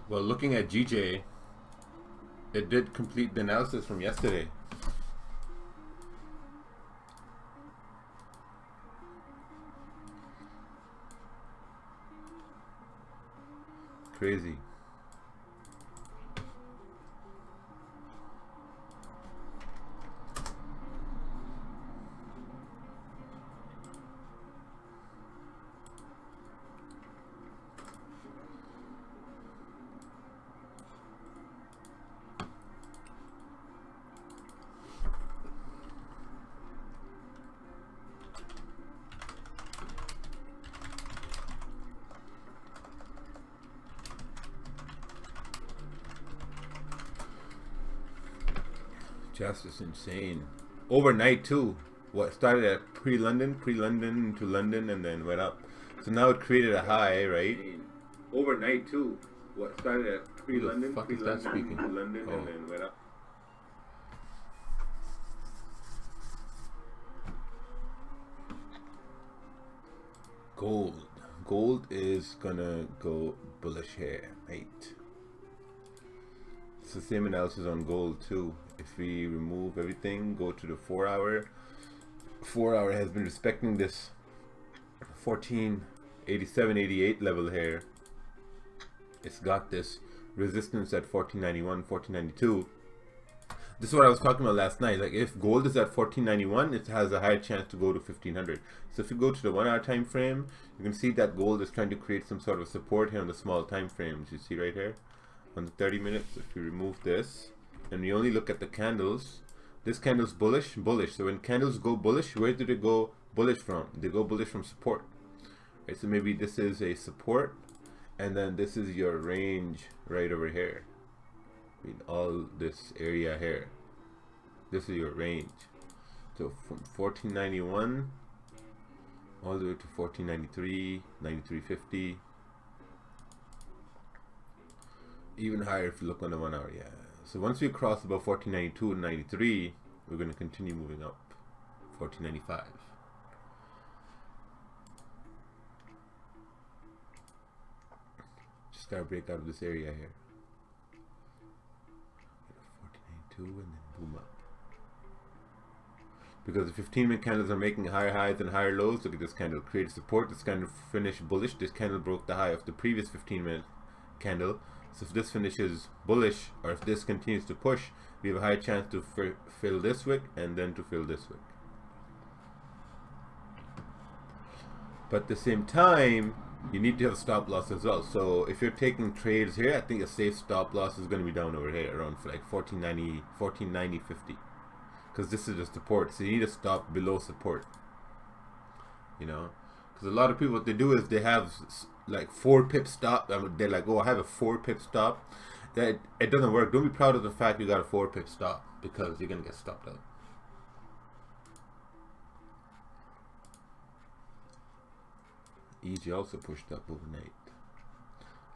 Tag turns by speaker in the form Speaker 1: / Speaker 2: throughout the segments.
Speaker 1: Well, looking at GJ, it did complete the analysis from yesterday. Crazy. Just insane. Overnight too. What started at pre-London to London, and then went up. So now it created a high, right? Overnight too. What started at pre-London to London, and then went up. Gold. Gold is gonna go bullish here, right? It's the same analysis on gold too. If we remove everything, go to the 4 hour. 4 hour has been respecting this 1487.88 level here. It's got this resistance at 1491, 1492. This is what I was talking about last night. Like if gold is at 1491, it has a higher chance to go to 1500. So if you go to the 1 hour time frame, you can see that gold is trying to create some sort of support here on the small time frames. You see right here on the 30 minutes. If you remove this and we only look at the candles, this candle's bullish. So when candles go bullish, where do they go bullish from? They go bullish from support. Right, so maybe this is a support, and then this is your range right over here. I mean, all this area here. This is your range. So from 1491 all the way to 1493, 93.50. Even higher if you look on the 1 hour, yeah. So once we cross above 1492 and 93, we're going to continue moving up. 1495. Just gotta break out of this area here. 1492 and then boom up. Because the 15-minute candles are making higher highs and higher lows. Look at this candle. Created support. This candle finished bullish. This candle broke the high of the previous 15-minute candle. So if this finishes bullish, or if this continues to push, we have a high chance to fill this wick and then to fill this wick. But at the same time, you need to have a stop loss as well. So if you're taking trades here, I think a safe stop loss is going to be down over here around like 1490.50, because this is the support. So you need to stop below support. You know, because a lot of people, what they do is they have like 4 pip stop. They're like, oh, I have a 4 pip stop. That it doesn't work. Don't be proud of the fact you got a 4 pip stop, because you're gonna get stopped out. EG also pushed up overnight.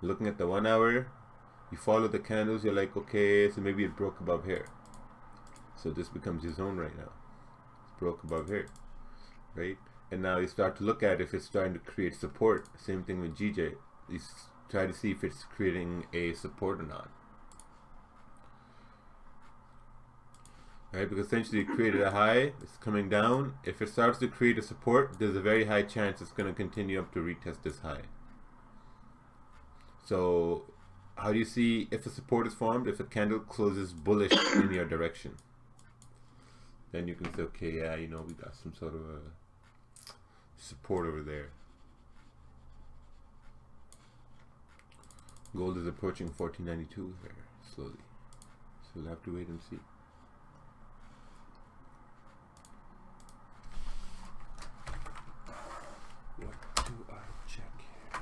Speaker 1: Looking at the 1 hour, you follow the candles. You're like, okay, so maybe it broke above here. So this becomes your zone right now. It's broke above here, right? And now you start to look at if it's starting to create support. Same thing with GJ. You try to see if it's creating a support or not. Right, because essentially it created a high, it's coming down. If it starts to create a support, there's a very high chance it's going to continue up to retest this high. So how do you see if a support is formed? If a candle closes bullish in your direction, then you can say, okay, yeah, you know, we got some sort of a support over there. Gold is approaching 1492 here slowly, so we'll have to wait and see. What do I check here?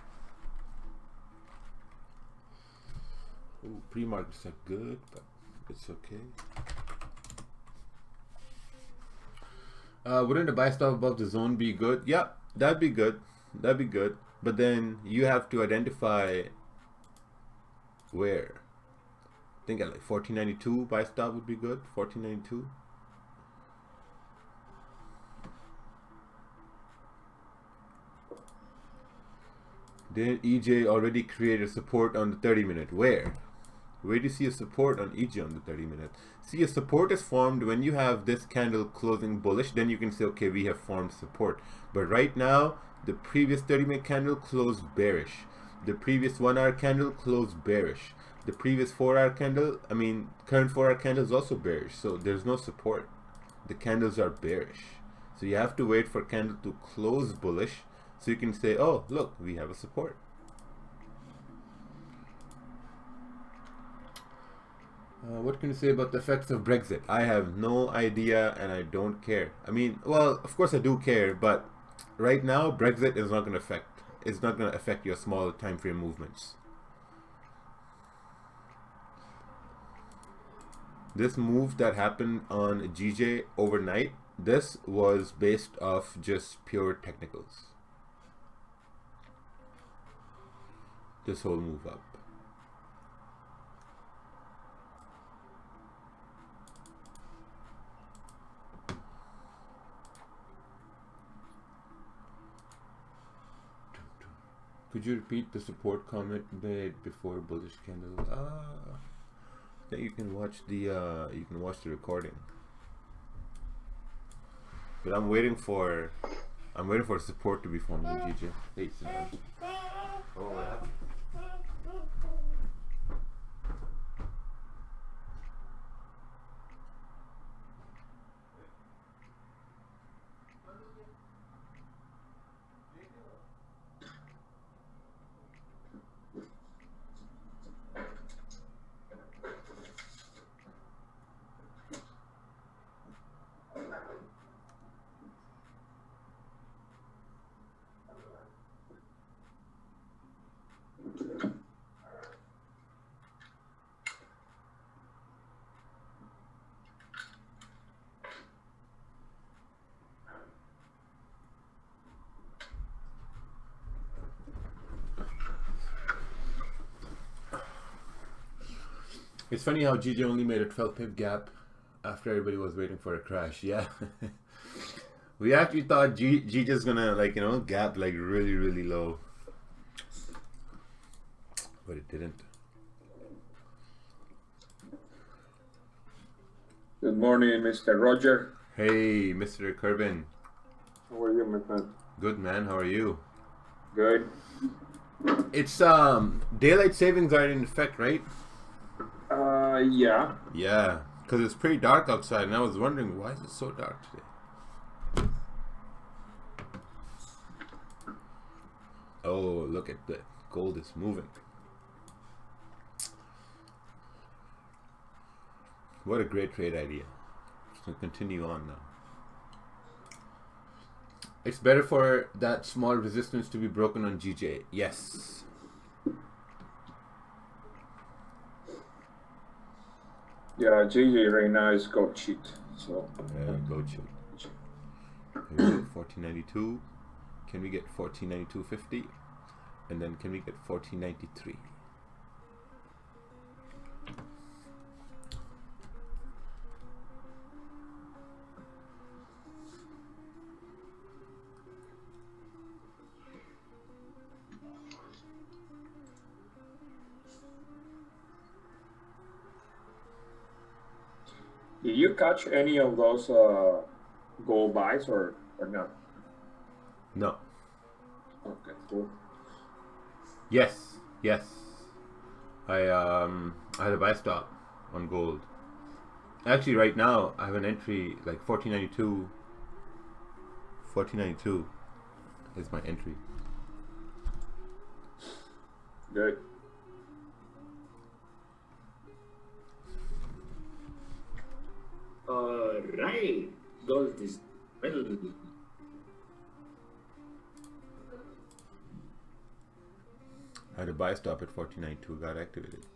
Speaker 1: Oh, pre-markets are good, but it's okay. Wouldn't a buy stop above the zone be good? Yeah, that'd be good. That'd be good. But then you have to identify where. I think at like 1492 buy stop would be good. 1492. Didn't EJ already create a support on the 30-minute? Where? Where do you see a support on EJ on the 30-minute? See, a support is formed when you have this candle closing bullish. Then you can say, okay, we have formed support. But right now, the previous 30-minute candle closed bearish. The previous 1 hour candle closed bearish. The previous 4 hour candle, current 4 hour candle is also bearish. So there's no support. The candles are bearish. So you have to wait for candle to close bullish. So you can say, oh, look, we have a support. What can you say about the effects of Brexit? I have no idea and I don't care. Well, of course I do care, but right now Brexit is not going to affect. It's not going to affect your small time frame movements. This move that happened on GJ overnight, this was based off just pure technicals. This whole move up. Could you repeat the support comment made before bullish candle? Then you can watch the recording. But I'm waiting for support to be formed in GJ. Hey, sit down. Oh, what happened? It's funny how GJ only made a 12 pip gap after everybody was waiting for a crash. Yeah. We actually thought GJ's gonna gap like really, really low. But it didn't.
Speaker 2: Good morning, Mr. Roger.
Speaker 1: Hey, Mr. Kerbin.
Speaker 2: How are you, my friend?
Speaker 1: Good, man. How are you?
Speaker 2: Good.
Speaker 1: It's daylight savings are in effect, right?
Speaker 2: Yeah.
Speaker 1: Yeah, because it's pretty dark outside, and I was wondering, why is it so dark today? Oh, look at that. Gold is moving. What a great trade idea. So continue on now. It's better for that small resistance to be broken on GJ. Yes.
Speaker 2: Yeah, JJ right now is gold cheat. So
Speaker 1: gold cheat. Here we go, 1492. Can we get 1492.50? And then can we get 1493?
Speaker 2: did you catch any of those gold buys or not?
Speaker 1: No.
Speaker 2: Okay, cool.
Speaker 1: Yes. I had a buy stop on gold. Actually, right now I have an entry like 1492. 1492 is my entry.
Speaker 2: Good.
Speaker 3: Right. Gold is well.
Speaker 1: I had a buy stop at 1492, got activated.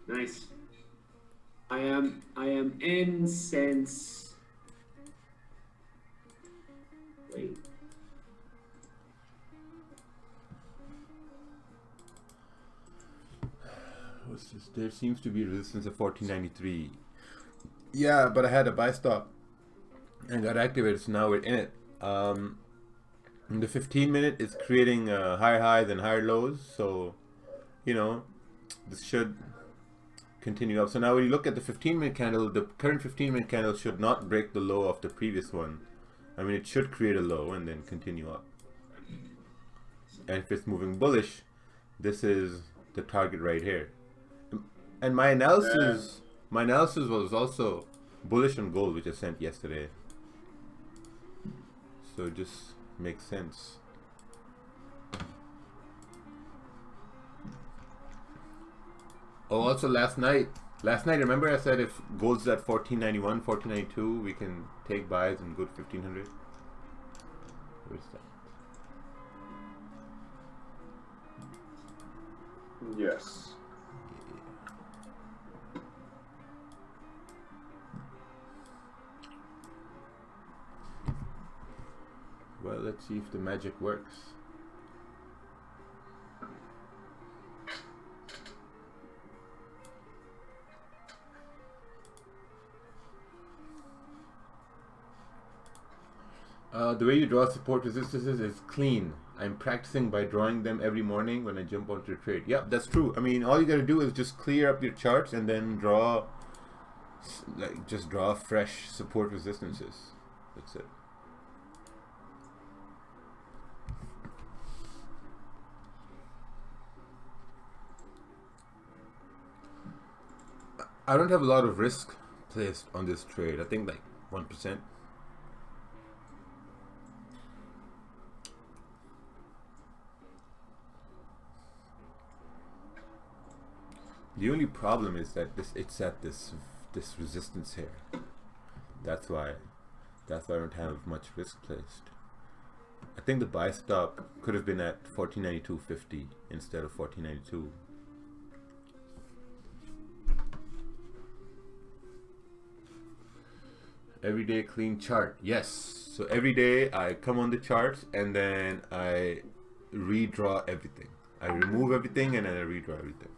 Speaker 3: Nice. I am in since. Wait.
Speaker 1: There seems to be resistance at 1493. Yeah, but I had a buy stop and got activated, so now we're in it. And the 15 minute is creating higher highs and higher lows. So, you know, this should continue up. So now when you look at the 15-minute candle, the current 15-minute candle should not break the low of the previous one. I mean, it should create a low and then continue up. And if it's moving bullish, this is the target right here. And my analysis was also bullish on gold, which I sent yesterday. So it just makes sense. Oh, also last night, remember I said if gold's at 1491, 1492, we can take buys and go to 1500. Where's that?
Speaker 2: Yes.
Speaker 1: Well, let's see if the magic works. The way you draw support resistances is clean. I'm practicing by drawing them every morning when I jump onto a trade. Yep, that's true. I mean, all you gotta do is just clear up your charts and then draw, just draw fresh support resistances. That's it. I don't have a lot of risk placed on this trade. I think like 1%. The only problem is that it's at this resistance here. That's why I don't have much risk placed. I think the buy stop could have been at 1492.50 instead of 1492. Everyday clean chart. Yes. So every day I come on the charts and then I redraw everything. I remove everything and then I redraw everything.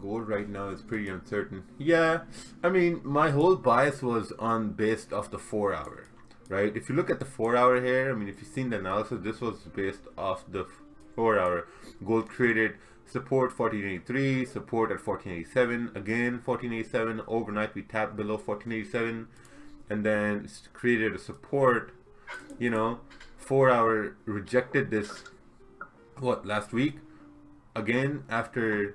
Speaker 1: Gold right now is pretty uncertain. Yeah, I mean, my whole bias was on based off the 4 hour, right? If you look at the 4 hour here, I mean, if you've seen the analysis, this was based off the 4 hour. Gold created support 1483, support at 1487, again 1487. Overnight we tapped below 1487 and then created a support. You know, 4 hour rejected this, what, last week? Again after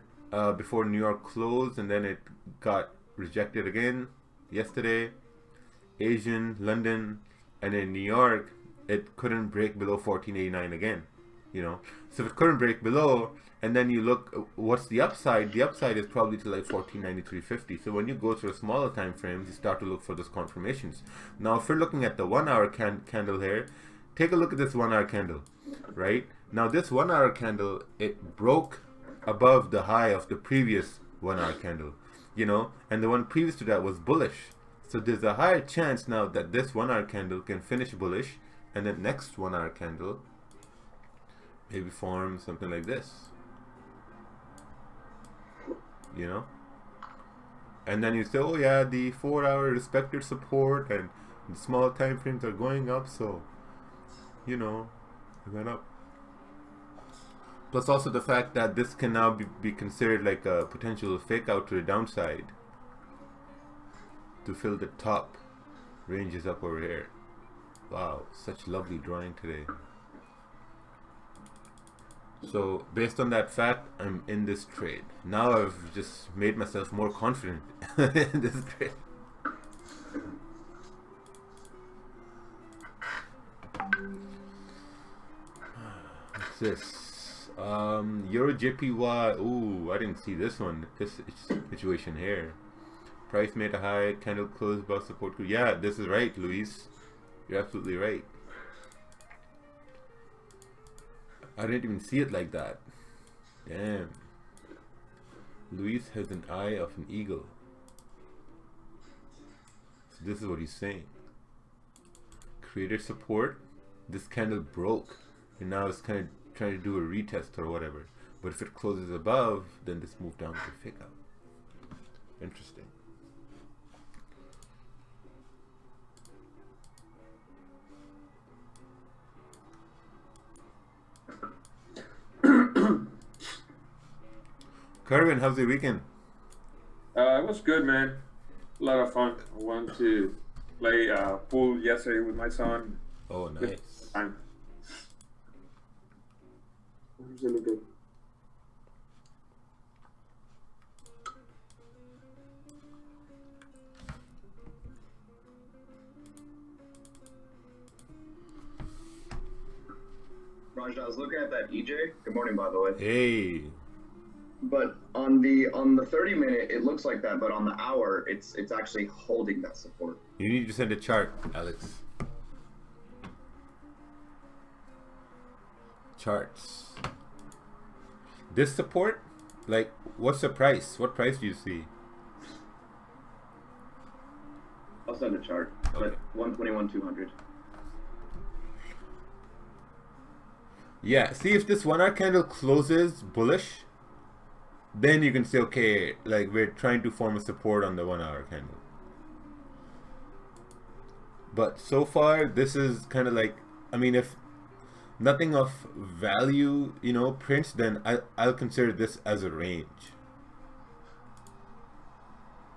Speaker 1: before New York closed, and then it got rejected again yesterday. Asian, London, and in New York it couldn't break below 1489 again. You know, so if it couldn't break below, and then you look, what's the upside? The upside is probably to like 1493.50. So when you go through smaller time frames, you start to look for those confirmations. Now if we're looking at the 1 hour candle here, take a look at this 1 hour candle, right? Now this 1 hour candle, it broke above the high of the previous 1 hour candle, you know, and the one previous to that was bullish. So there's a higher chance now that this 1 hour candle can finish bullish, and then next 1 hour candle maybe form something like this, you know, and then you say, oh yeah, the 4 hour respected support and the small time frames are going up, so you know, it went up. Plus also the fact that this can now be considered like a potential fake out to the downside to fill the top ranges up over here. Wow, such lovely drawing today. So based on that fact, I'm in this trade. Now I've just made myself more confident in this trade. What's this? Euro JPY. Ooh, I didn't see this one. This situation here. Price made a high, candle closed above support. Yeah, this is right, Luis. You're absolutely right. I didn't even see it like that. Damn. Luis has an eye of an eagle. So this is what he's saying. Created support. This candle broke. And now it's kind of trying to do a retest or whatever. But if it closes above, then this move down to fake out. Interesting. Kerwin, how's your weekend?
Speaker 2: It was good, man. A lot of fun. I went to play pool yesterday with my son.
Speaker 1: Oh,
Speaker 2: Good
Speaker 1: nice.
Speaker 2: time. It was really good.
Speaker 4: Raj, I was looking at that EJ. Good morning, by the way.
Speaker 1: Hey.
Speaker 4: But on the 30-minute, it looks like that, but on the hour, it's actually holding that support.
Speaker 1: You need to send a chart, Alex. Charts. This support? Like, what's the price? What price do you see?
Speaker 4: I'll send a chart.
Speaker 1: Okay.
Speaker 4: But 121,200.
Speaker 1: Yeah, see if this 1 hour candle closes bullish, then you can say, okay, like we're trying to form a support on the 1 hour candle. But so far, this is kind of like, I mean, if nothing of value, you know, prints, then I'll consider this as a range.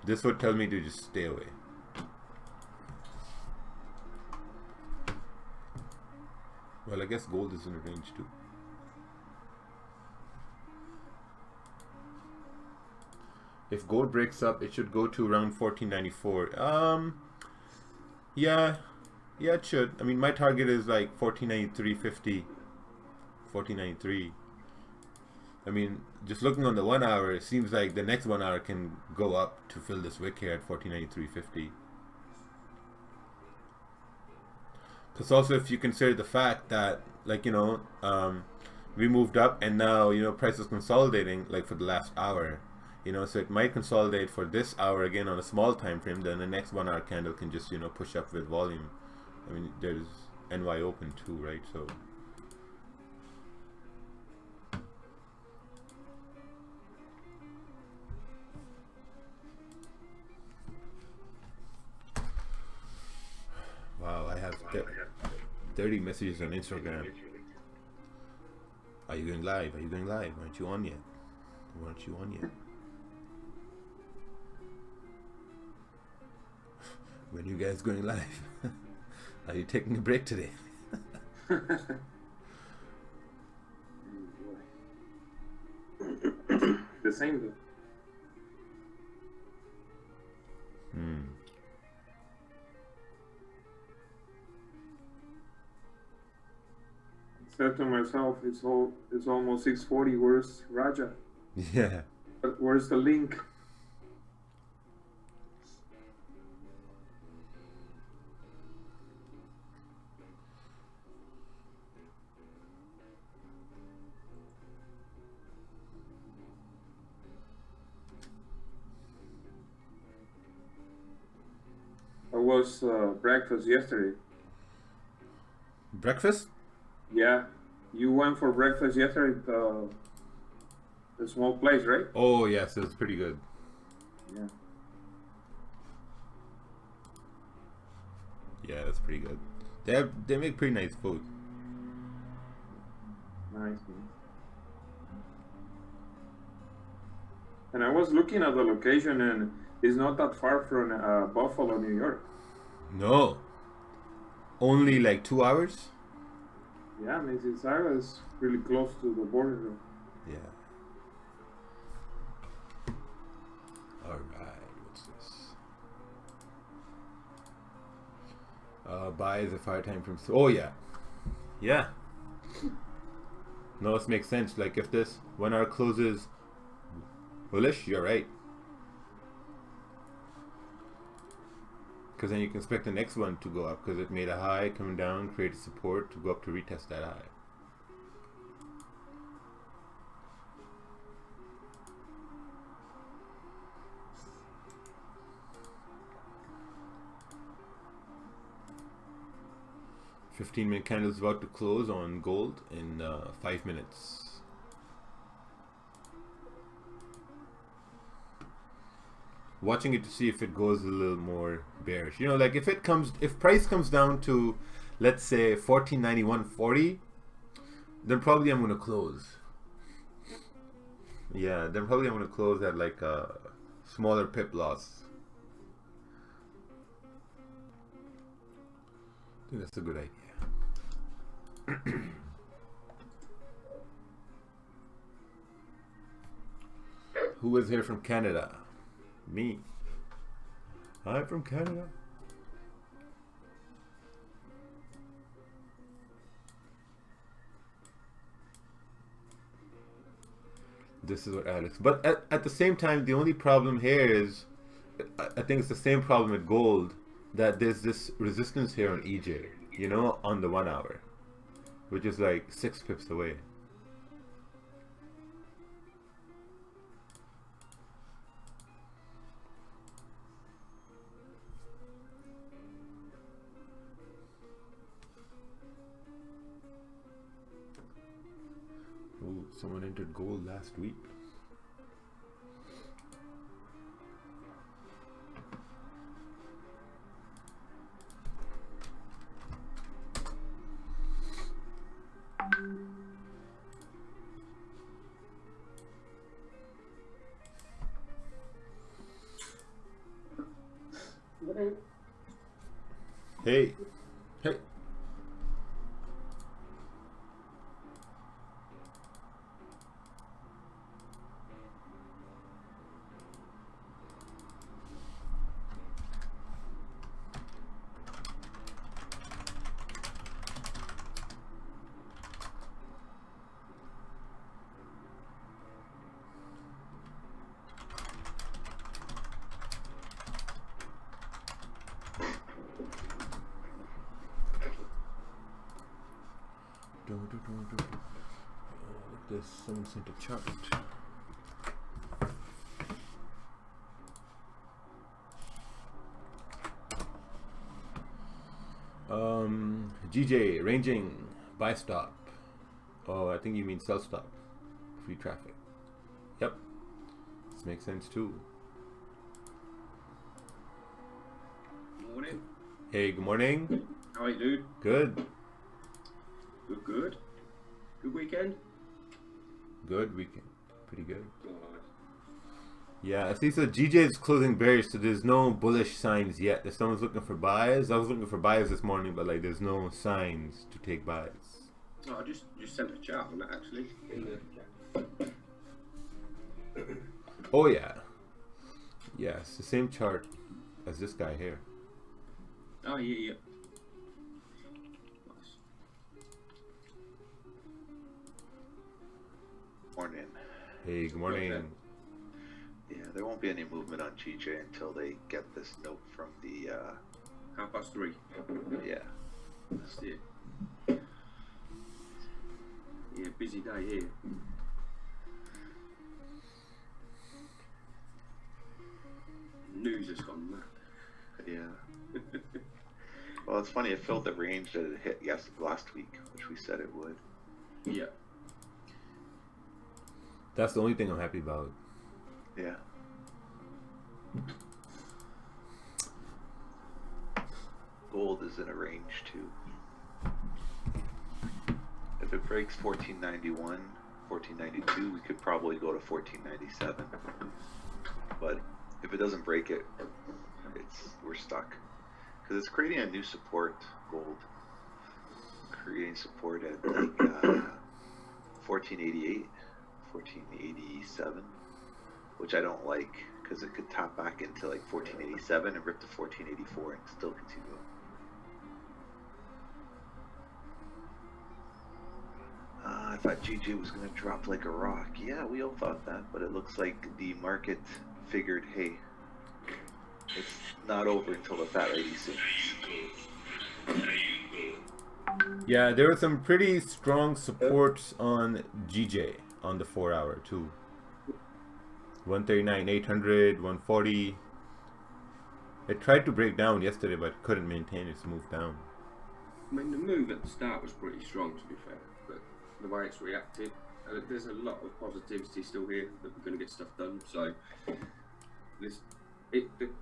Speaker 1: This would tell me to just stay away. Well, I guess gold is in a range too. If gold breaks up, it should go to around 1494. Yeah, it should. I mean, my target is like 1493.50, 1493. I mean, just looking on the 1 hour, it seems like the next 1 hour can go up to fill this wick here at 1493.50. Because also, if you consider the fact that, like, you know, we moved up and now, you know, price is consolidating, like, for the last hour, you know, so it might consolidate for this hour again on a small time frame, then the next 1 hour candle can just, you know, push up with volume. I mean, there's NY open too, right? So wow, I have 30 messages on Instagram. Are you going live? Are you going live? Aren't you on yet? Aren't you on yet? When are you guys going live? Are you taking a break today?
Speaker 2: The same thing. Said to myself, it's almost 6:40. Where's Raja?
Speaker 1: Yeah.
Speaker 2: Where's the link? I was breakfast yesterday.
Speaker 1: Breakfast?
Speaker 2: Yeah, you went for breakfast yesterday at the small place, right?
Speaker 1: Oh yes, it's pretty good.
Speaker 2: Yeah.
Speaker 1: Yeah, that's pretty good. They make pretty nice food.
Speaker 2: Nice, man. And I was looking at the location, and it's not that far from Buffalo, New York.
Speaker 1: No. Only like 2 hours?
Speaker 2: Yeah, Mississauga is really close to the border.
Speaker 1: Yeah. Alright, what's this? Buy is a fire time from... Oh, yeah. Yeah. No, this makes sense. Like, if this 1 hour closes bullish, you're right. Because then you can expect the next one to go up because it made a high, come down, create a support to go up to retest that high. $15-minute candle is about to close on gold in 5 minutes. Watching it to see if it goes a little more bearish. You know, like if price comes down to, let's say 1491.40, then probably I'm gonna close. Yeah, then probably I'm gonna close at like a smaller pip loss. I think that's a good idea. Who is here from Canada? Me. I'm from Canada. This is what Alex. But at the same time, the only problem here is, I think it's the same problem with gold, that there's this resistance here on EJ, you know, on the 1 hour, which is like 6 pips away. Ooh, someone entered gold last week. Hey, hey. There's someone sent a chart. GJ ranging buy stop. Oh, I think you mean sell stop. Free traffic. Yep. This makes sense too.
Speaker 5: Morning.
Speaker 1: Hey, good morning.
Speaker 5: How are you, dude?
Speaker 1: Good.
Speaker 5: Good, good. Good weekend?
Speaker 1: Good weekend. Pretty good.
Speaker 5: God.
Speaker 1: Yeah, I see. So GJ is closing bearish, so there's no bullish signs yet. If someone's looking for buys, I was looking for buys this morning, but like there's no signs to take buys.
Speaker 5: Oh, I just sent a chat on that actually. In the chat.
Speaker 1: Oh yeah. Yeah, it's the same chart as this guy here.
Speaker 5: Oh yeah, yeah. Nice.
Speaker 6: Morning.
Speaker 1: Hey, good morning.
Speaker 5: Okay.
Speaker 6: Yeah, there won't be any movement on GJ until they get this note from the,
Speaker 5: 3:30.
Speaker 6: yeah.
Speaker 5: That's it. Yeah, busy day here. News has gone mad.
Speaker 6: Yeah. Well, it's funny, it filled the range that it hit last week, which we said it would.
Speaker 5: Yeah.
Speaker 1: That's the only thing I'm happy about.
Speaker 6: Yeah. Gold is in a range too. If it breaks 1491, 1492, we could probably go to 1497. But if it doesn't break it, we're stuck. Because it's creating a new support, gold. Creating support at like 1488, 1487, which I don't like because it could tap back into like 1487 and rip to 1484 and still continue. I thought GJ was going to drop like a rock. Yeah, we all thought that, but it looks like the market figured, hey, it's not over until the fat lady sings.
Speaker 1: Yeah, there were some pretty strong supports on GJ on the 4 hour too. 139, 800, 140. It tried to break down yesterday, but couldn't maintain its move down.
Speaker 5: I mean, the move at the start was pretty strong, to be fair, but the way it's reacted, there's a lot of positivity still here that we're going to get stuff done. So the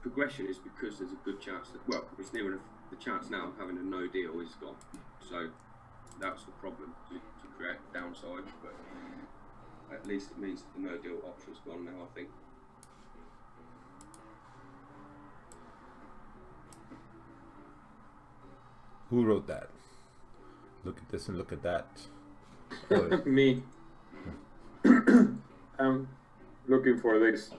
Speaker 5: progression is because there's a good chance that, well, it's near enough. The chance now of having a no deal is gone. So that's the problem to create downside. But at least it means the no deal option's gone now, I think.
Speaker 1: Who wrote that? Look at this and look at that. Oh,
Speaker 2: Me. I'm looking for this.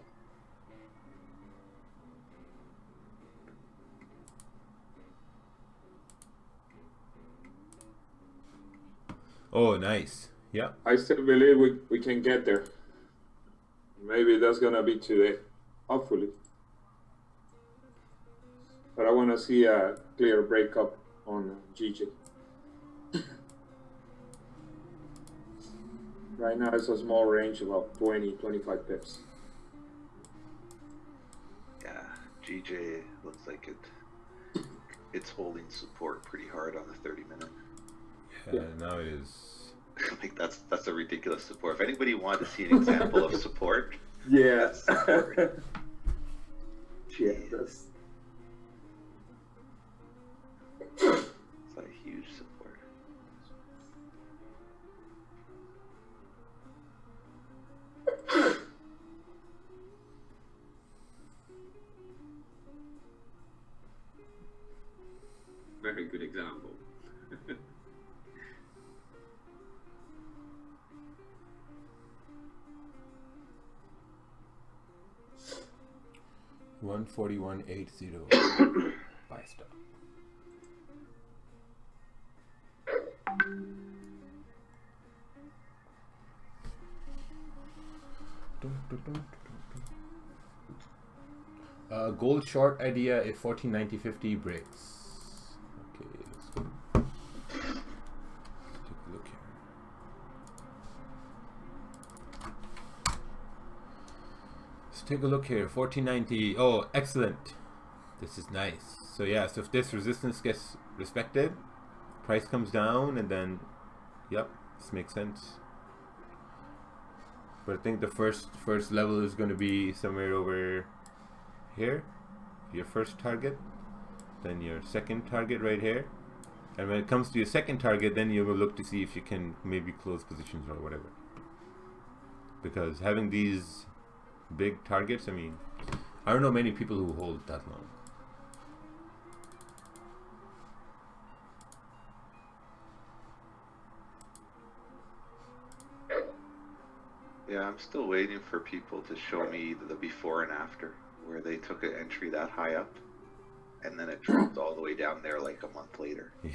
Speaker 1: oh, nice. Yeah.
Speaker 2: I still believe we can get there. Maybe that's gonna be today, hopefully. But I want to see a clear breakup on GJ. Right now it's a small range, about 20-25 pips.
Speaker 6: Yeah, GJ looks like it's holding support pretty hard on the 30-minute.
Speaker 1: Yeah, now it is.
Speaker 6: Like that's a ridiculous support. If anybody wanted to see an example of support,
Speaker 2: Yeah.
Speaker 6: that's support.
Speaker 2: Yeah, that's
Speaker 6: It's like a huge support.
Speaker 5: Very good example.
Speaker 1: 141.80. Buy stop. Gold short idea if 1490.50 breaks. Okay, let's go. Take a look here. Let's take a look here. 1490. Oh, excellent. This is nice. So yeah, so if this resistance gets respected, price comes down, and then, yep, this makes sense. But I think the first level is going to be somewhere over here, your first target, then your second target right here, and when it comes to your second target, then you will look to see if you can maybe close positions or whatever. Because having these big targets, I mean, I don't know many people who hold that long.
Speaker 6: Yeah, I'm still waiting for people to show me the before and after, where they took an entry that high up, and then it dropped all the way down there like a month later.
Speaker 1: Yeah.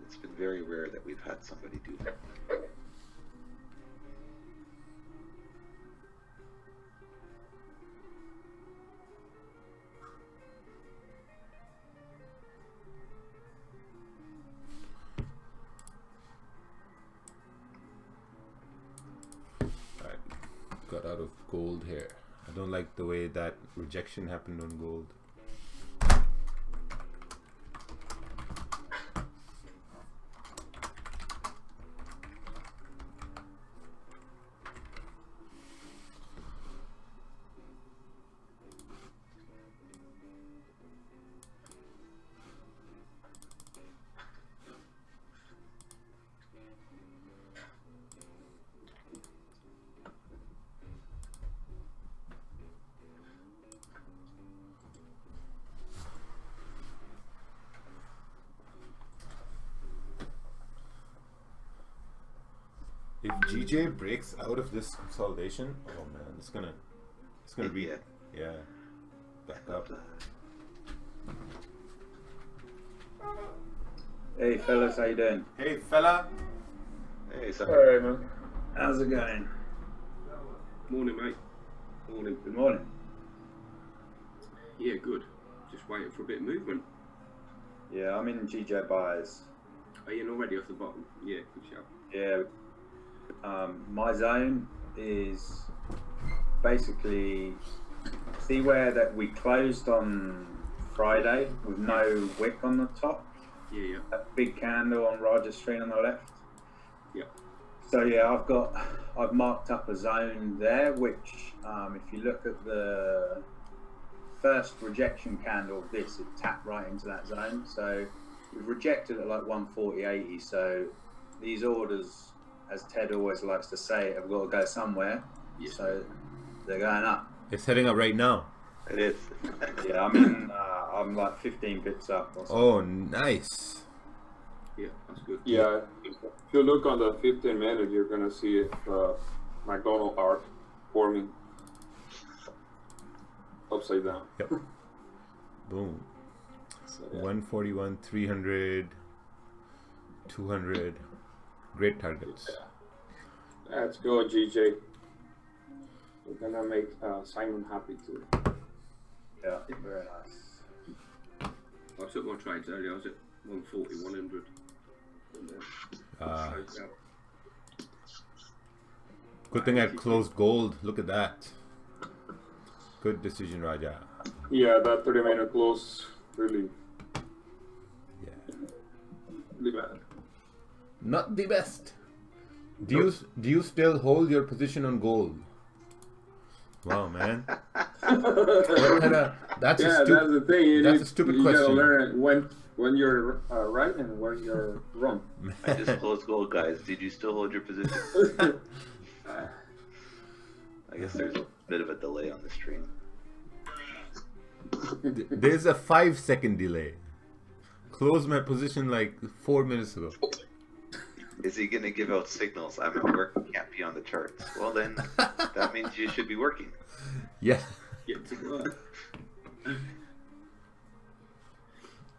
Speaker 6: It's been very rare that we've had somebody do that.
Speaker 1: Got out of gold here. I don't like the way that rejection happened on gold. If GJ breaks out of this consolidation, oh man, it's gonna be yeah, back up.
Speaker 7: Hey fellas, how you doing?
Speaker 1: Hey fella.
Speaker 6: Hey, so
Speaker 2: alright, man.
Speaker 7: How's it going?
Speaker 5: Morning, mate. Morning.
Speaker 7: Good morning.
Speaker 5: Yeah, good. Just waiting for a bit of movement.
Speaker 7: Yeah, I'm in GJ buys.
Speaker 5: Are you in already off the bottom? Yeah, good shout.
Speaker 7: Yeah, my zone is basically, see where that we closed on Friday with no wick on the top?
Speaker 5: Yeah, yeah.
Speaker 7: That big candle on Roger Street on the left?
Speaker 5: Yeah.
Speaker 7: So yeah, I've marked up a zone there, which if you look at the first rejection candle of this, it tapped right into that zone. So we've rejected at like 140.80, so these orders as Ted always likes to say, have got to go somewhere.
Speaker 5: Yeah.
Speaker 7: So they're going up.
Speaker 1: It's heading up right now.
Speaker 6: It is.
Speaker 7: Yeah, I'm like 15 pips up or something.
Speaker 1: Oh, nice.
Speaker 5: Yeah, that's good.
Speaker 2: Yeah, if you look on the 15 minute, you're gonna see McDonald arc forming upside down.
Speaker 1: Yep. Boom.
Speaker 2: So, yeah.
Speaker 1: 141, 300, 200. Great targets.
Speaker 2: Let's go, GJ. We're gonna make Simon happy too.
Speaker 7: Yeah, very nice.
Speaker 5: I took my trades earlier. I was at 140, 100. And then closed out.
Speaker 1: Good thing I closed gold. Look at that. Good decision, Raja.
Speaker 2: Yeah, that 30-minute close really,
Speaker 1: Yeah.
Speaker 2: really bad.
Speaker 1: Not the best. Do you still hold your position on gold? Wow, man. What kind of, that's
Speaker 2: Yeah,
Speaker 1: a
Speaker 2: that's the thing.
Speaker 1: that's a stupid
Speaker 2: you
Speaker 1: question.
Speaker 2: gotta learn when you're right and when you're wrong.
Speaker 6: I just closed gold, guys. Did you still hold your position? I guess there's a bit of a delay on the stream.
Speaker 1: There's a 5-second delay. Closed my position like 4 minutes ago.
Speaker 6: Is he going to give out signals? I'm at work, can't be on the charts. Well, then that means you should be working.
Speaker 1: Yeah.
Speaker 5: Get to work.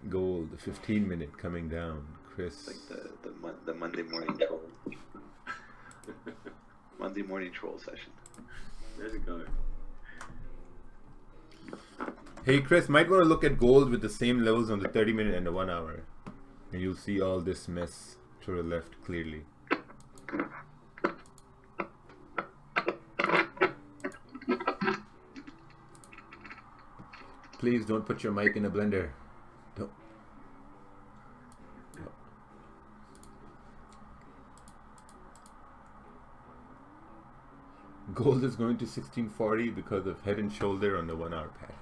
Speaker 1: Gold, 15-minute coming down. Chris.
Speaker 6: Like the Monday morning troll. Monday morning troll session.
Speaker 5: There's a go.
Speaker 1: Hey, Chris, might want to look at gold with the same levels on the 30-minute and the 1 hour. And you'll see all this mess to the left clearly. Please don't put your mic in a blender. Don't. No. Gold is going to 1640 because of head and shoulder on the 1 hour pad.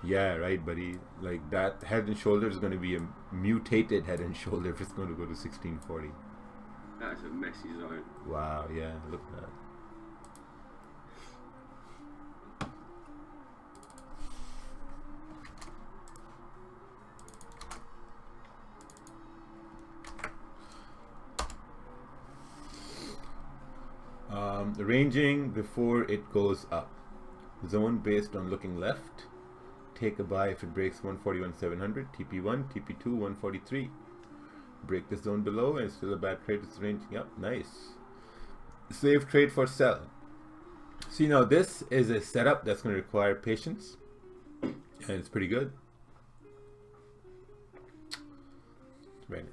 Speaker 1: Yeah, right, buddy. Like that head and shoulder is going to be a mutated head and shoulder if it's going to go to 1640.
Speaker 5: That's a messy zone.
Speaker 1: Wow, yeah, look at that. Ranging before it goes up. Zone based on looking left. Take a buy if it breaks 141,700. TP1, TP2, 143. Break the zone below and still a bad trade. It's ranging up. Nice. Save trade for sell. See, now this is a setup that's going to require patience. And it's pretty good. Very nice.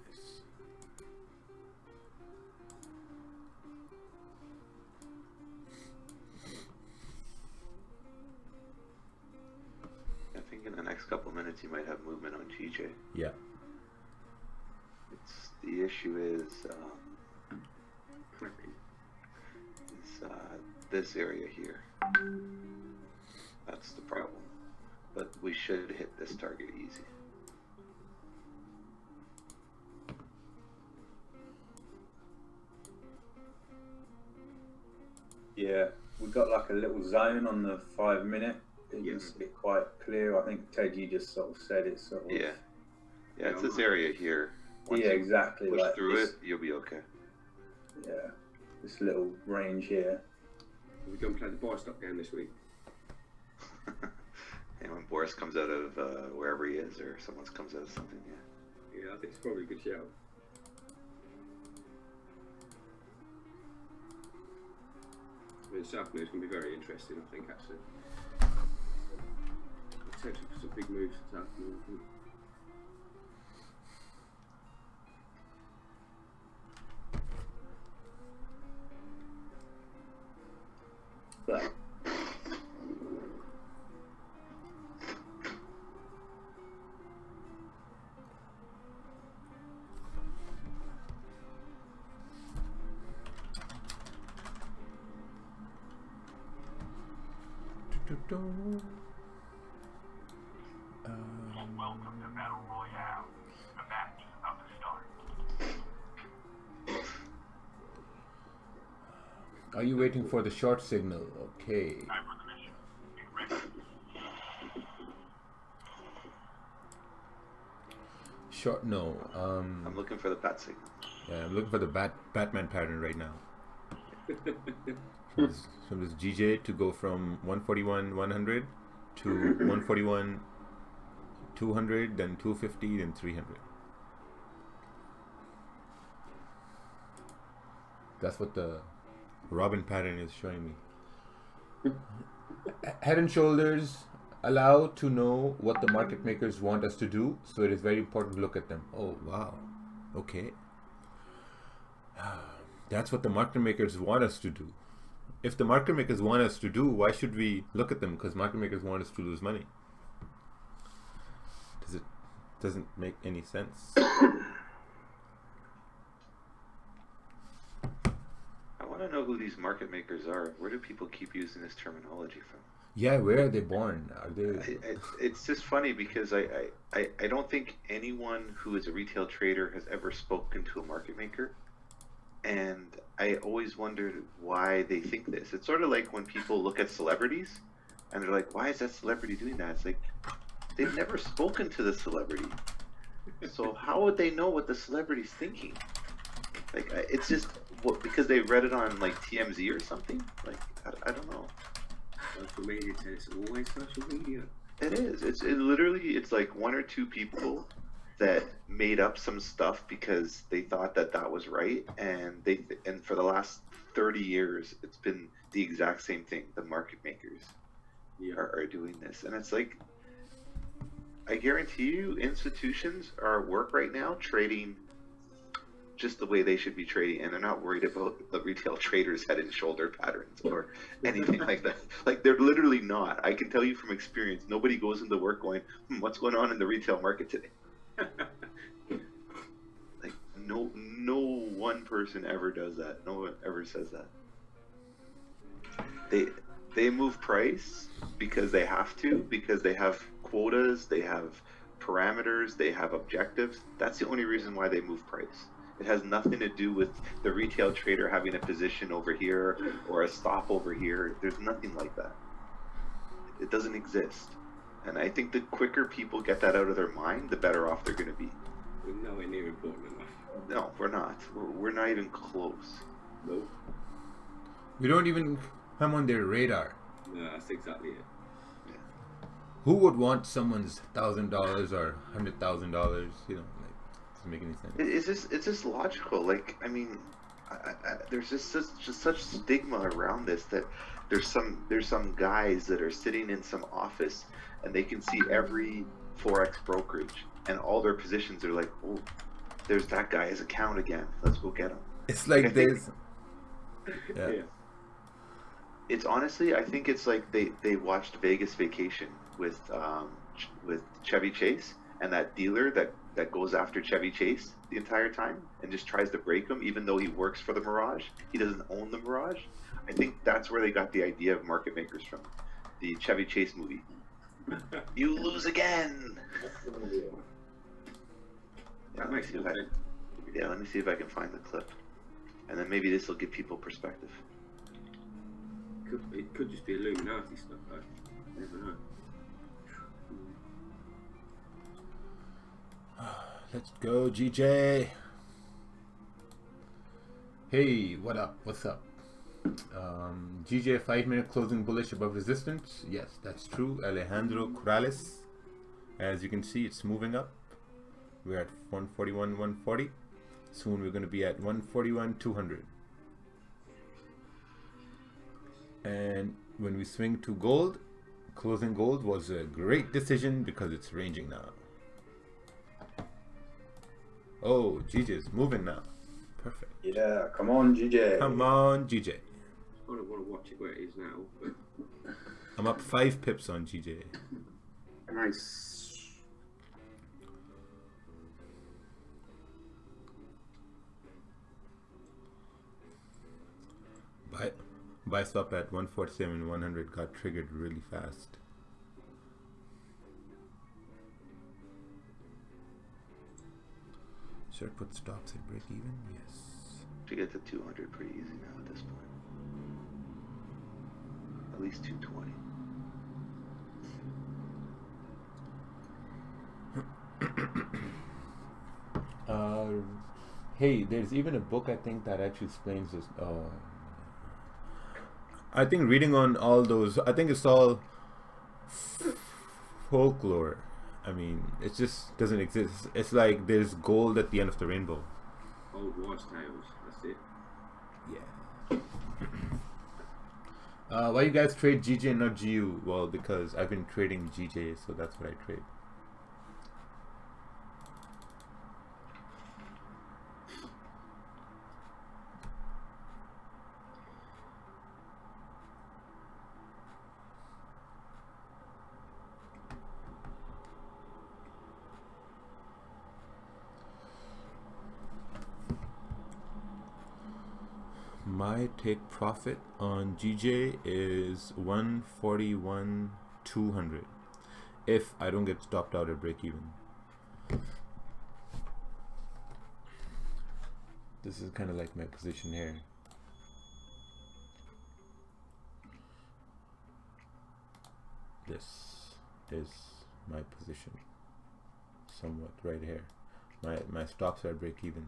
Speaker 6: I think in the next couple of minutes you might have movement on GJ.
Speaker 1: Yeah.
Speaker 6: The issue is
Speaker 5: Prepping.
Speaker 6: this area here. That's the problem. But we should hit this target easy.
Speaker 7: Yeah, we got like a little zone on the 5 minute. You can see it quite clear. I think Ted, you just sort of said it sort of.
Speaker 6: Yeah. Yeah, it's this area here. Once
Speaker 7: Yeah,
Speaker 6: you
Speaker 7: exactly.
Speaker 6: push
Speaker 7: Like
Speaker 6: through
Speaker 7: this,
Speaker 6: it, you'll be okay.
Speaker 7: Yeah, this little range here.
Speaker 5: We're going to play the buy stop game this week.
Speaker 6: And when Boris comes out of wherever he is, or someone comes out of something, yeah.
Speaker 5: Yeah, I think it's probably a good shout. I mean, this afternoon is going to be very interesting, I think, actually. Potential for some big moves this afternoon. I think.
Speaker 7: But
Speaker 8: Welcome to Battle Royale. The
Speaker 1: Are you waiting for the short signal? Okay. Short, no.
Speaker 6: I'm looking for the bat signal.
Speaker 1: Yeah, I'm looking for the Batman pattern right now. From this GJ to go from 141 100 to 141 200, then 250, then 300. That's what the Robin pattern is showing me. Head and shoulders allow to know what the market makers want us to do, so it is very important to look at them. Oh wow, okay. That's what the market makers want us to do. If the market makers want us to do, why should we look at them? Because market makers want us to lose money. Doesn't make any sense.
Speaker 6: I want to know who these market makers are. Where do people keep using this terminology from?
Speaker 1: Yeah, where are they born? Are they?
Speaker 6: It's just funny because I don't think anyone who is a retail trader has ever spoken to a market maker. And I always wondered why they think this. It's sort of like when people look at celebrities and they're like, why is that celebrity doing that? It's like, they've never spoken to the celebrity. So how would they know what the celebrity's thinking? Like, it's just, because they read it on like TMZ or something? Like, I don't know.
Speaker 5: Social media, it's always social media.
Speaker 6: It is. It's literally, it's like one or two people that made up some stuff because they thought that was right, and for the last 30 years it's been the exact same thing. The market makers are doing this, and it's like, I guarantee you institutions are at work right now trading just the way they should be trading, and they're not worried about the retail traders' head and shoulder patterns or anything like that. Like, they're literally not. I can tell you from experience, nobody goes into work going, what's going on in the retail market today? Like, no one person ever does that. No one ever says that. They move price because they have to, because they have quotas, they have parameters, they have objectives. That's the only reason why they move price. It has nothing to do with the retail trader having a position over here or a stop over here. There's nothing like that. It doesn't exist. And I think the quicker people get that out of their mind, the better off they're going to be.
Speaker 5: We're nowhere near important enough.
Speaker 6: No, we're not. We're not even close.
Speaker 5: Nope.
Speaker 1: We don't even come on their radar.
Speaker 5: No, that's exactly it.
Speaker 6: Yeah.
Speaker 1: Who would want someone's $1,000 or $100,000? You know, like, doesn't make any sense.
Speaker 6: It's just logical. Like, I mean, there's just such stigma around this that there's some guys that are sitting in some office and they can see every Forex brokerage and all their positions are like, oh, there's that guy's account again. Let's go get him.
Speaker 1: It's like there's... Yeah.
Speaker 6: It's honestly, I think it's like they watched Vegas Vacation with Chevy Chase, and that dealer that goes after Chevy Chase the entire time and just tries to break him even though he works for the Mirage. He doesn't own the Mirage. I think that's where they got the idea of market makers from. The Chevy Chase movie. You lose again.
Speaker 5: That makes sense.
Speaker 6: Yeah, let me see if I can find the clip. And then maybe this will give people perspective.
Speaker 5: It could just be Illuminati stuff, though. You never know.
Speaker 1: Let's go, GJ. Hey, what up? What's up? GJ, 5-minute closing bullish above resistance. Yes, that's true. Alejandro Corrales. As you can see, it's moving up. We're at 141, 140. Soon we're going to be at 141, 200. And when we swing to gold, closing gold was a great decision because it's ranging now. Oh, GJ's moving now. Perfect.
Speaker 7: Yeah, come on, GJ.
Speaker 1: Come on, GJ.
Speaker 5: I don't want to watch it where it is now, but
Speaker 1: I'm up 5 pips on GJ.
Speaker 2: Nice.
Speaker 1: Buy stop at 147, 100 got triggered really fast. Should I put stops at break even? Yes.
Speaker 6: To get to 200 pretty easy now at this point. At least 220.
Speaker 1: Hey, there's even a book I think that actually explains this. I think reading on all those, I think it's all folklore. I mean, it just doesn't exist. It's like there's gold at the end of the rainbow.
Speaker 5: Old wives' tales. That's it.
Speaker 1: Yeah. Why you guys trade GJ and not GU? Well, because I've been trading GJ, so that's what I trade. My take profit on GJ is 141,200 if I don't get stopped out at break even. This is kind of like my position here. This is my position, somewhat right here. My stops are at break even.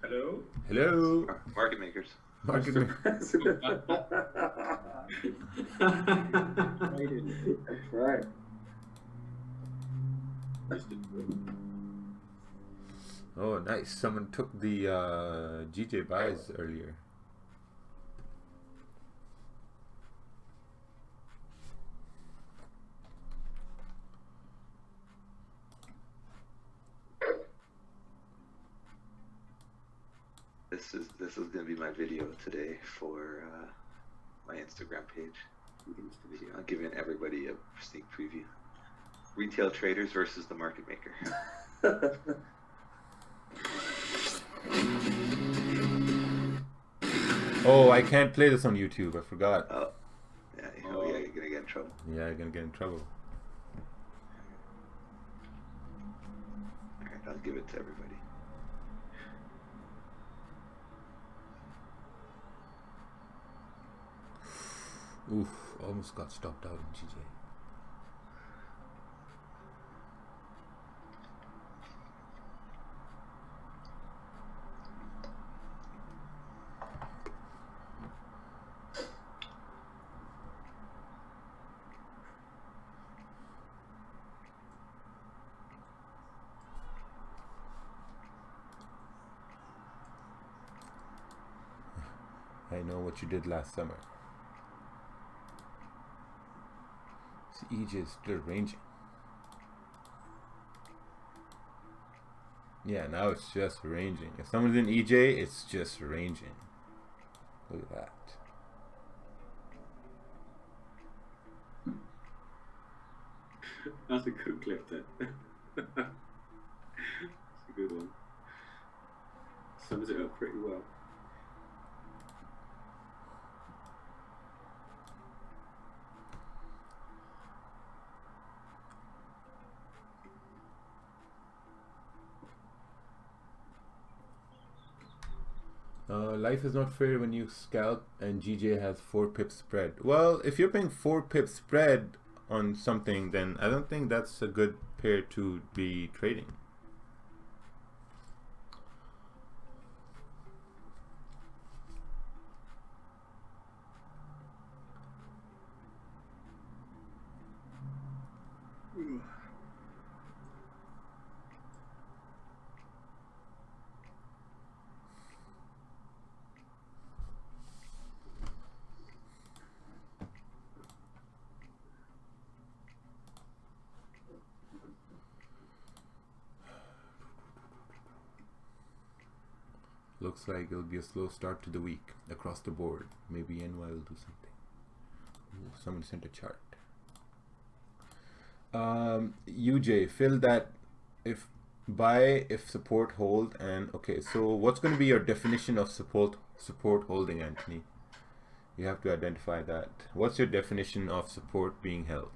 Speaker 2: Hello?
Speaker 1: Hello,
Speaker 6: Market makers.
Speaker 1: market maker.
Speaker 2: That's right.
Speaker 1: Oh, nice. Someone took the GJ buys earlier.
Speaker 6: This is gonna be my video today for my Instagram page. I'm giving everybody a sneak preview. Retail traders versus the market maker.
Speaker 1: Oh, I can't play this on YouTube. I forgot.
Speaker 6: Oh, yeah, oh yeah, you're gonna get in trouble.
Speaker 1: Yeah, I'm gonna get in trouble.
Speaker 6: Alright, I'll give it to everybody.
Speaker 1: Oof, almost got stopped out in GJ. I know what you did last summer. See, EJ is still ranging. Yeah, now it's just ranging. If someone's in EJ, it's just ranging. Look at that.
Speaker 5: That's a good clip there. That's a good one. Sums it up pretty well.
Speaker 1: Life is not fair when you scalp and GJ has 4 pips spread. Well, if you're paying 4 pips spread on something, then I don't think that's a good pair to be trading. Looks like it'll be a slow start to the week across the board. Maybe NY will do something. Ooh, someone sent a chart. UJ, fill that if buy if support hold and okay. So what's going to be your definition of support holding, Anthony? You have to identify that. What's your definition of support being held?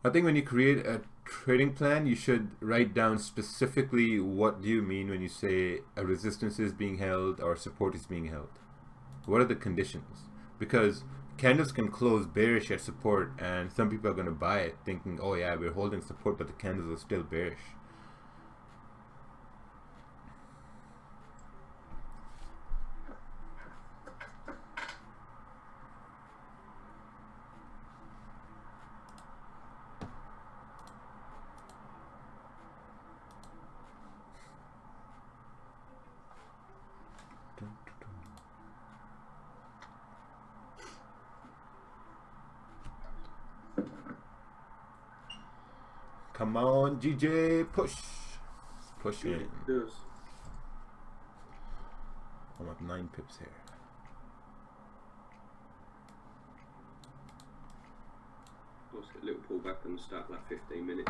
Speaker 1: I think when you create a trading plan, you should write down specifically what do you mean when you say a resistance is being held or support is being held. What are the conditions? Because candles can close bearish at support, and some people are going to buy it thinking, oh yeah, we're holding support, but the candles are still bearish. Come on, GJ, push. Push in.
Speaker 5: It does.
Speaker 1: I'm up 9 pips here.
Speaker 5: Also, a little pullback on the start of that 15 minute.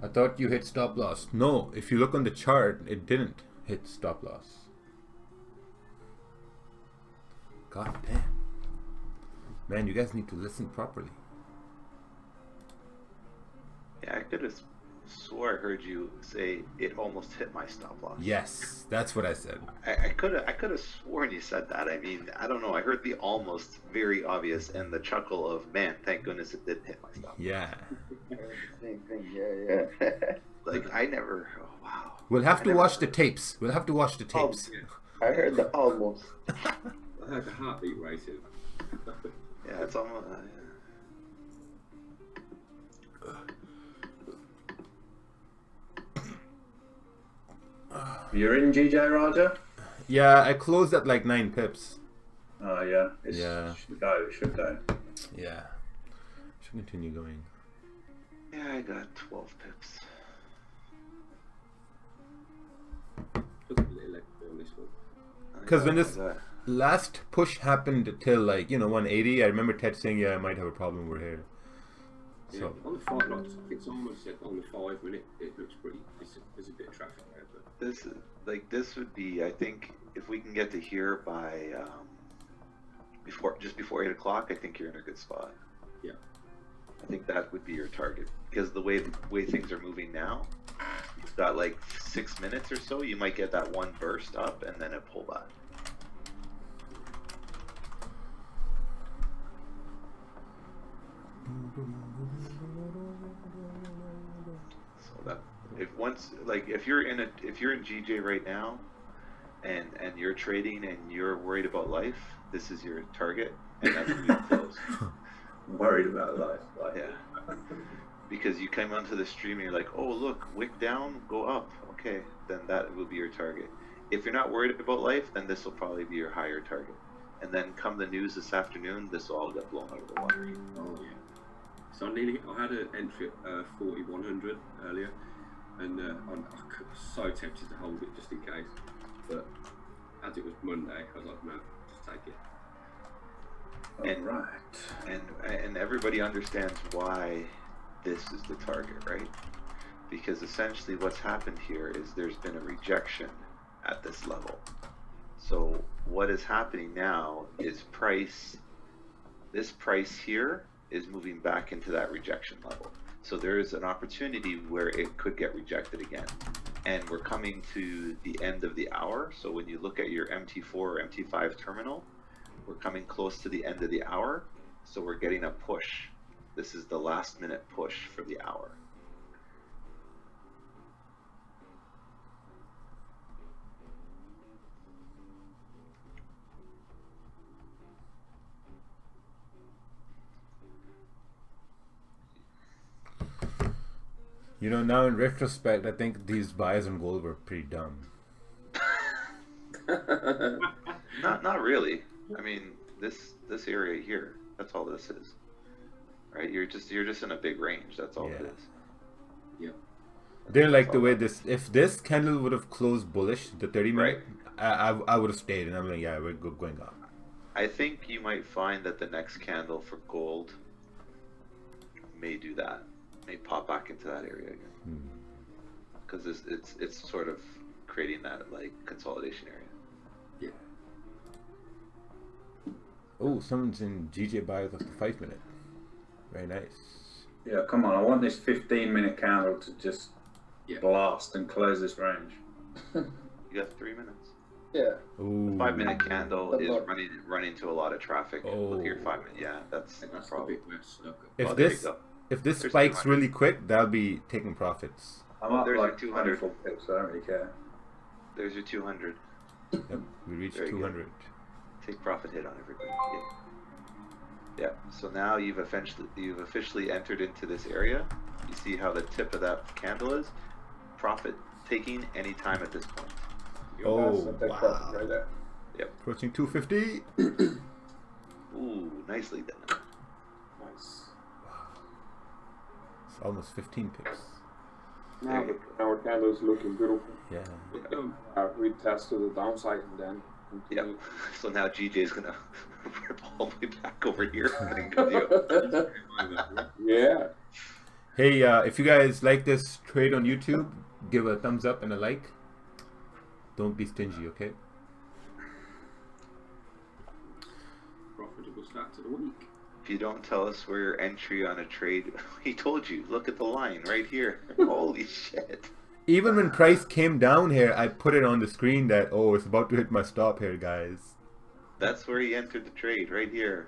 Speaker 1: I thought you hit stop loss. No, if you look on the chart, it didn't hit stop loss. God damn. Man, you guys need to listen properly.
Speaker 6: Yeah, I could have swore I heard you say it almost hit my stop loss.
Speaker 1: Yes, that's what I said.
Speaker 6: I could have sworn you said that. I mean, I don't know. I heard the almost very obvious and the chuckle of, man, thank goodness it didn't hit my stop loss.
Speaker 1: Yeah.
Speaker 4: Same thing. Yeah.
Speaker 6: Like, I never, oh wow.
Speaker 1: We'll have to watch the tapes. We'll have to watch the tapes.
Speaker 4: I heard the almost.
Speaker 5: I heard the heartbeat racing.
Speaker 6: Yeah, it's almost,
Speaker 7: You're in GJ, Roger?
Speaker 1: Yeah, I closed at like 9 pips.
Speaker 7: Oh, yeah.
Speaker 1: Yeah.
Speaker 7: Should go.
Speaker 1: Yeah. Should continue going.
Speaker 6: yeah, I got 12 pips.
Speaker 5: Look at the little leg on this one.
Speaker 1: Because when
Speaker 6: I
Speaker 1: this
Speaker 6: got-
Speaker 1: last push happened till like, 180, I remember Ted saying, yeah, I might have a problem over here.
Speaker 5: Yeah,
Speaker 1: So,
Speaker 5: on the 5, like, I think someone said on the 5 minute, it looks pretty, there's a bit of traffic there, but
Speaker 6: this would be, I think, if we can get to here by just before 8 o'clock, I think you're in a good spot.
Speaker 5: yeah.
Speaker 6: I think that would be your target because the way things are moving now, it's got like 6 minutes or so. You might get that one burst up and then a pullback. So that if you're in GJ right now, and you're trading and you're worried about life, this is your target, and that's when you close.
Speaker 7: Worried about life.
Speaker 6: Yeah. Because you came onto the stream and you're like, oh look, wick down, go up. Okay, then that will be your target. If you're not worried about life, then this will probably be your higher target. And then come the news this afternoon, this will all get blown out of the water.
Speaker 5: Oh yeah. So I had an entry at 4100 earlier, and I'm so tempted to hold it just in case. But as it was Monday, I was like, no, just take it.
Speaker 6: And, and everybody understands why this is the target, right? Because essentially what's happened here is there's been a rejection at this level. So what is happening now is this price here is moving back into that rejection level. So there is an opportunity where it could get rejected again. And we're coming to the end of the hour. So when you look at your MT4 or MT5 terminal, we're coming close to the end of the hour. So we're getting a push. This is the last minute push for the hour.
Speaker 1: now in retrospect, I think these buys on gold were pretty dumb.
Speaker 6: Not really. I mean, this area here. That's all this is. Right? You're just in a big range. That's all it
Speaker 1: Yeah.
Speaker 6: is.
Speaker 5: Yeah.
Speaker 1: Didn't like the
Speaker 6: all
Speaker 1: way
Speaker 6: that-
Speaker 1: this. If this candle would have closed bullish, the 30-minute,
Speaker 6: Right.
Speaker 1: I would have stayed, and I'm like, yeah, we're going up.
Speaker 6: I think you might find that the next candle for gold may do that. May pop back into that area again. Because it's sort of creating that like consolidation area.
Speaker 1: Oh, someone's in GJ buys off the 5-minute. Very nice.
Speaker 7: Yeah, come on. I want this 15-minute candle to just
Speaker 5: Yeah.
Speaker 7: blast and close this range.
Speaker 6: You got 3 minutes.
Speaker 2: Yeah.
Speaker 1: Ooh.
Speaker 6: 5-minute candle
Speaker 2: But
Speaker 6: is
Speaker 2: look.
Speaker 6: running into a lot of traffic. Look here,
Speaker 1: Oh.
Speaker 6: 5 minutes. Yeah, that's
Speaker 5: And
Speaker 6: the
Speaker 5: that's the
Speaker 6: problem.
Speaker 5: bit where it's stuck.
Speaker 1: If
Speaker 6: Oh, there
Speaker 1: this
Speaker 6: you go.
Speaker 1: if this
Speaker 6: There's
Speaker 1: spikes
Speaker 6: 200.
Speaker 1: really quick, that'll be taking profits.
Speaker 7: I'm up
Speaker 6: There's your
Speaker 7: like
Speaker 6: 200.
Speaker 7: 24 pips, so I don't really care.
Speaker 6: There's your 200.
Speaker 1: Yep, we reached
Speaker 6: Very good.
Speaker 1: 200.
Speaker 6: Take profit hit on everybody. Yeah. Yeah. So now you've officially entered into this area. You see how the tip of that candle is. Profit taking anytime at this point.
Speaker 1: Oh,
Speaker 2: That's a
Speaker 1: wow.
Speaker 2: profit right there.
Speaker 1: Approaching 250.
Speaker 6: Ooh, nicely done.
Speaker 2: Nice.
Speaker 1: It's almost 15 pips.
Speaker 2: Now our candle is looking beautiful.
Speaker 1: Yeah.
Speaker 2: Retest to the downside and then
Speaker 6: Yep.
Speaker 2: continue.
Speaker 6: So now GJ is gonna rip all the way back over here. And give you-
Speaker 2: Yeah.
Speaker 1: Hey, if you guys like this trade on YouTube, give a thumbs up and a like. Don't be stingy, okay?
Speaker 5: Profitable start to the week.
Speaker 6: If you don't tell us where your entry on a trade, he told you. Look at the line right here. Holy shit.
Speaker 1: Even when price came down here, I put it on the screen that, oh, it's about to hit my stop here, guys.
Speaker 6: That's where he entered the trade. Right here.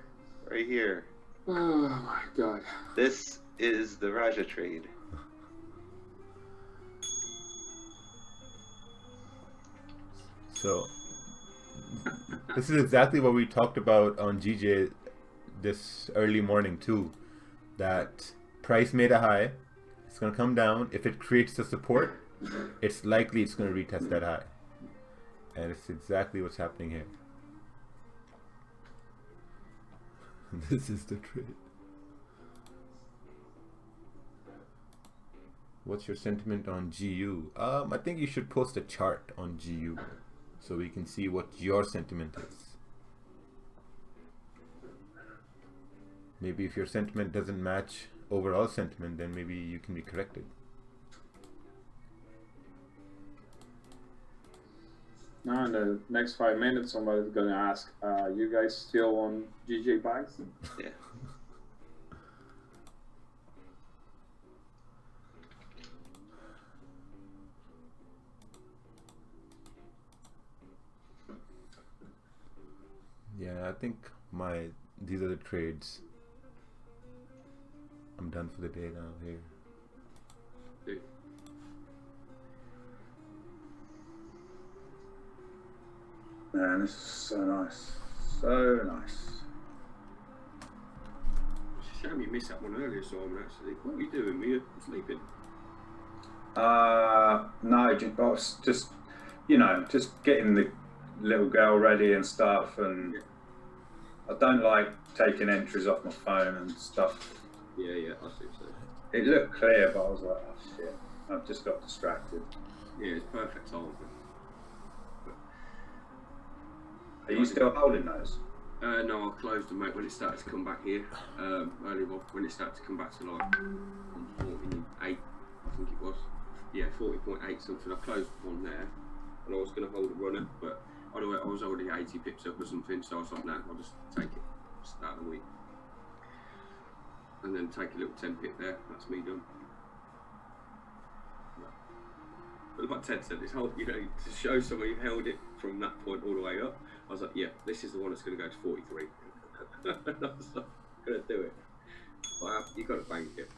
Speaker 6: Right here.
Speaker 2: Oh my god.
Speaker 6: This is the Raja trade.
Speaker 1: So, this is exactly what we talked about on GJ this early morning too. That price made a high, it's gonna come down. If it creates the support, it's likely it's gonna retest that high. And it's exactly what's happening here. This is the trade. What's your sentiment on GU? I think you should post a chart on GU so we can see what your sentiment is. Maybe if your sentiment doesn't match overall sentiment, then maybe you can be corrected.
Speaker 2: Now in the next 5 minutes, somebody's gonna ask, "You guys still on GJ buys?"
Speaker 6: Yeah.
Speaker 1: Yeah, I think these are the trades. I'm done for the day now here.
Speaker 7: Man, this is so nice. So nice.
Speaker 5: It's a shame you missed that one earlier, Simon, actually. What were you doing? Were you sleeping?
Speaker 7: No, I was just, just getting the little girl ready and stuff, and I don't like taking entries off my phone and stuff.
Speaker 5: Yeah, I see so.
Speaker 7: It looked clear, but I was like, oh shit, I've just got distracted.
Speaker 5: Yeah, it's perfect timing.
Speaker 7: Are you still holding those?
Speaker 5: No, I closed them, mate, when it started to come back here. Earlier on, when it started to come back to like 48, I think it was. Yeah, 40.8 something. I closed one there, and I was going to hold a runner, but anyway, I was already 80 pips up or something, so I was like, no, I'll just take it, start the week. And then take a little 10 pip there, that's me done. But like Ted said, this whole, to show someone you've held it from that point all the way up, I was like, yeah, this is the one that's going to go to 43. And I was like, I'm going to do it. Well, you got to bank it.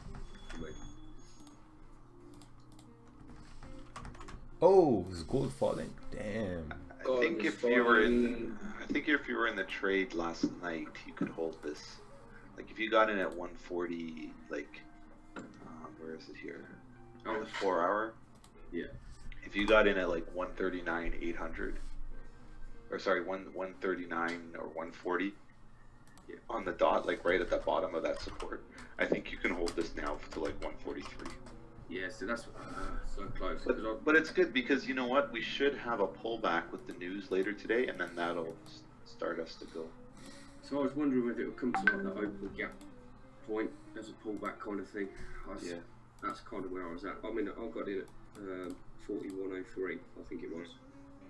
Speaker 1: Oh, is gold falling? Damn.
Speaker 6: I think if you were in the trade last night, you could hold this. Like if you got in at 140, like where is it here?
Speaker 5: Oh,
Speaker 6: The 4 hour.
Speaker 5: yeah.
Speaker 6: If you got in at like 139 800, or sorry, 139 or 140, on the dot, like right at the bottom of that support. I think you can hold this now to like 143.
Speaker 5: Yeah, so that's so close. 'Cause
Speaker 6: But it's good because you know what? We should have a pullback with the news later today, and then that'll start us to go.
Speaker 5: So I was wondering whether it would come to like that open gap point as a pullback kind of thing.
Speaker 6: Yeah.
Speaker 5: That's kind of where I was at. I mean, I got in at 41.03, I think it was.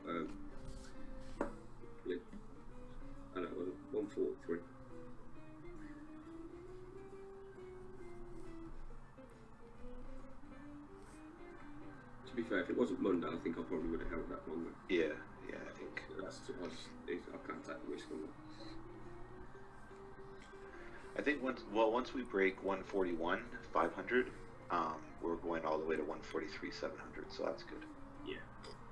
Speaker 5: I know, it was 143. To be fair, if it wasn't Monday, I think I probably would have held that longer.
Speaker 6: Yeah, I think.
Speaker 5: I can't take the risk on that.
Speaker 6: I think once we break 141 500, we're going all the way to 143 700, so that's good.
Speaker 5: Yeah,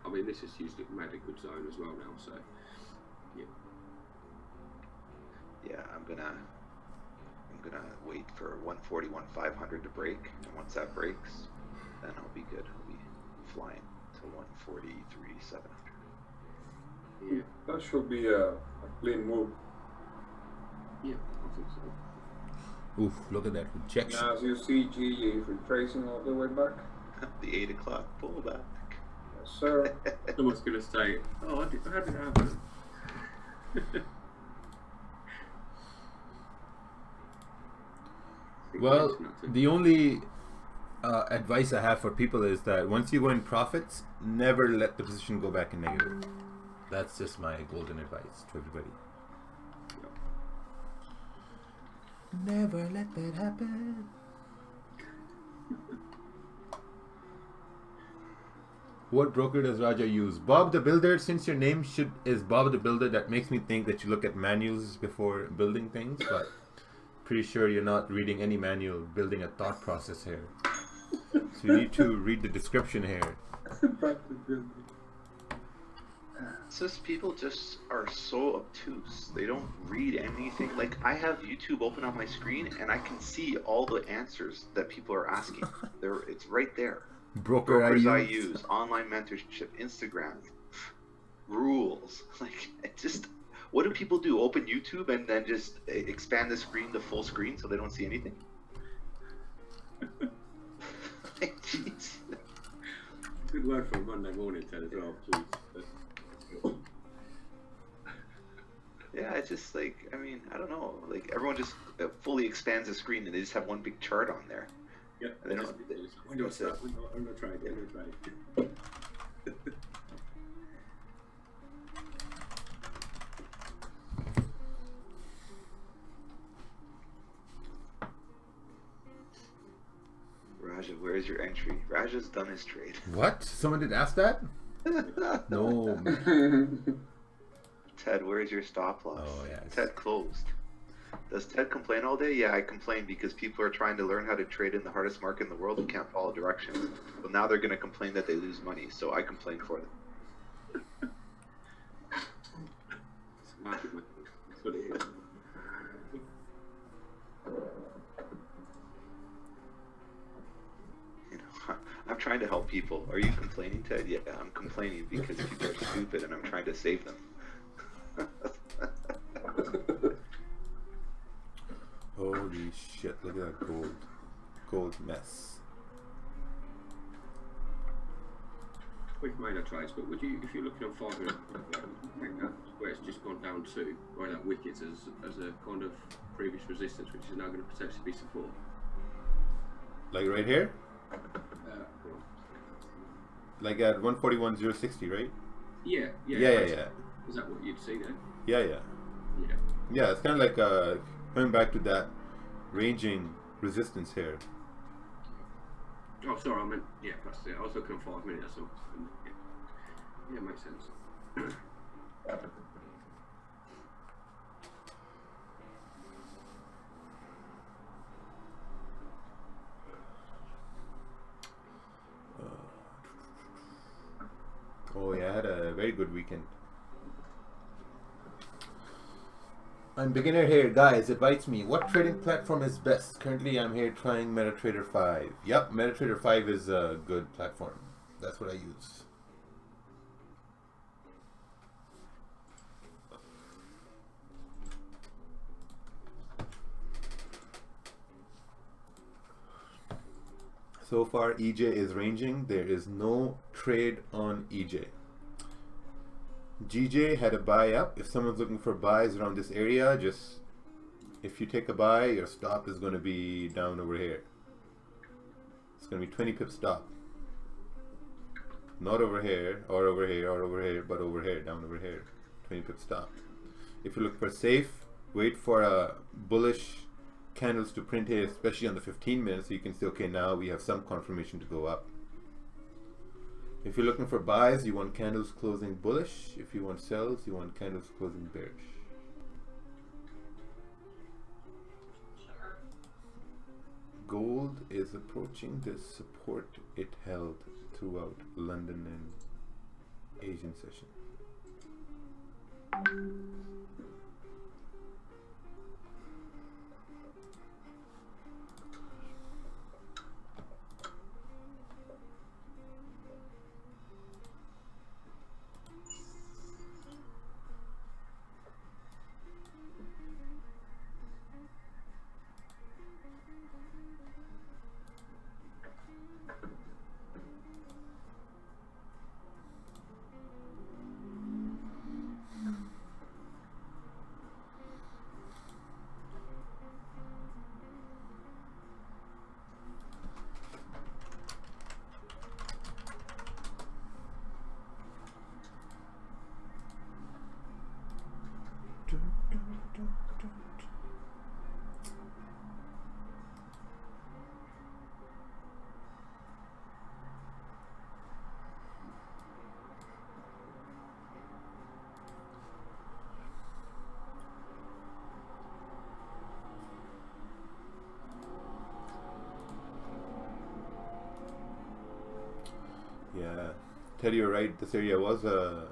Speaker 5: I mean this has usually made a good zone as well now, so yeah.
Speaker 6: Yeah, I'm gonna wait for 141 500 to break, and once that breaks, then I'll be good. I'll be flying to 143 700.
Speaker 2: Yeah, that should be a clean move.
Speaker 5: Yeah, I think so.
Speaker 1: Oof, look at that rejection.
Speaker 2: Now, as you see, G is retracing all the way back.
Speaker 6: The 8 o'clock pullback.
Speaker 2: Yes, sir.
Speaker 5: Someone's gonna say, "Oh, how did it happen?"
Speaker 1: Well, the only advice I have for people is that once you go in profits, never let the position go back in negative. That's just my golden advice to everybody. Never let that happen. What broker does Raja use? Bob the Builder. Since your name is Bob the Builder, that makes me think that you look at manuals before building things, but pretty sure you're not reading any manual building a thought process here. So you need to read the description here.
Speaker 6: It's just people just are so obtuse. They don't read anything. Like, I have YouTube open on my screen and I can see all the answers that people are asking. It's right there. Brokers I use, online mentorship, Instagram, rules. Like, what do people do? Open YouTube and then just expand the screen to full screen so they don't see anything? Like, jeez.
Speaker 5: Good work for Monday morning, Ted, as well, please.
Speaker 6: Yeah, it's just like, I mean, I don't know. Like, everyone just fully expands the screen and they just have one big chart on there.
Speaker 5: Yeah,
Speaker 6: and they don't.
Speaker 5: I'm gonna try it.
Speaker 6: Raja, where's your entry? Raja's done his trade.
Speaker 1: What? Someone did ask that? No.
Speaker 6: Ted, where's your stop loss?
Speaker 1: Oh, yeah.
Speaker 6: Ted closed. Does Ted complain all day? Yeah, I complain because people are trying to learn how to trade in the hardest market in the world and can't follow directions. Well, now they're going to complain that they lose money, so I complain for them.
Speaker 5: That's what it is.
Speaker 6: I'm trying to help people. Are you complaining, Ted? Yeah, I'm complaining because people are stupid and I'm trying to save them.
Speaker 1: Holy shit, look at that gold mess.
Speaker 5: We've made our trades, but would you, if you're looking on 5 minute, where it's just gone down to, where that wicket as a kind of previous resistance, which is now going to potentially be support?
Speaker 1: Like right here? Like at 141.060, right?
Speaker 5: Yeah. Is that what you'd see then?
Speaker 1: Yeah.
Speaker 5: Yeah.
Speaker 1: Yeah, it's kind of like coming back to that ranging resistance here.
Speaker 5: Oh, sorry, I meant, yeah, that's it. I was looking at 5 minutes, so, yeah, makes sense.
Speaker 1: Oh yeah, I had a very good weekend. I'm beginner here, guys. Advise me, what trading platform is best? Currently, I'm here trying MetaTrader 5. Yep, MetaTrader 5 is a good platform. That's what I use. So far, EJ is ranging. There is no trade on EJ. GJ had a buy up. If someone's looking for buys around this area, just if you take a buy, your stop is going to be down over here. It's going to be 20 pip stop. Not over here, or over here, or over here, but over here, down over here. 20 pip stop. If you look for safe, wait for a bullish candles to print here, especially on the 15 minutes, so you can say, okay, now we have some confirmation to go up. If you're looking for buys, you want candles closing bullish. If you want sells, you want candles closing bearish. Gold is approaching the support it held throughout London and Asian session. Yeah, Teddy, you're right. This area was a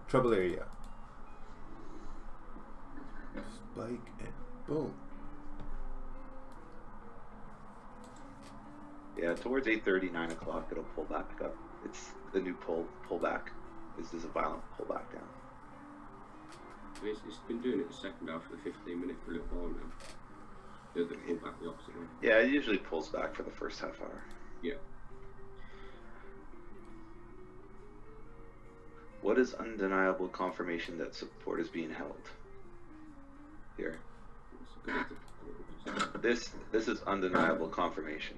Speaker 1: trouble area. Spike and boom.
Speaker 6: Yeah, towards 8:30, 9 o'clock, it'll pull back up. It's the new pullback. This is a violent pullback down.
Speaker 5: It's been doing it the second half of the 15 minute for a little while now. The pullback the opposite way.
Speaker 6: Yeah, it usually pulls back for the first half hour.
Speaker 5: Yeah.
Speaker 6: What is undeniable confirmation that support is being held? Here. This is undeniable confirmation.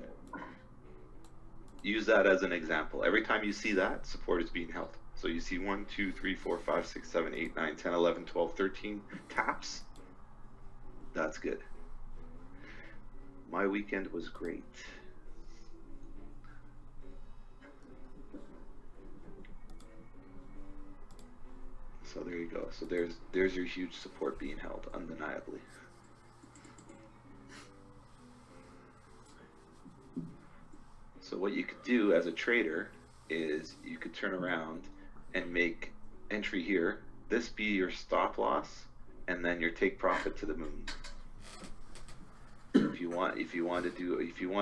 Speaker 6: Use that as an example. Every time you see that, support is being held. So you see 1, 2, 3, 4, 5, 6, 7, 8, 9, 10, 11, 12, 13 taps. That's good. My weekend was great. So there you go. So there's your huge support being held, undeniably. So what you could do as a trader is you could turn around and make entry here. This be your stop loss, and then your take profit to the moon. If you wanted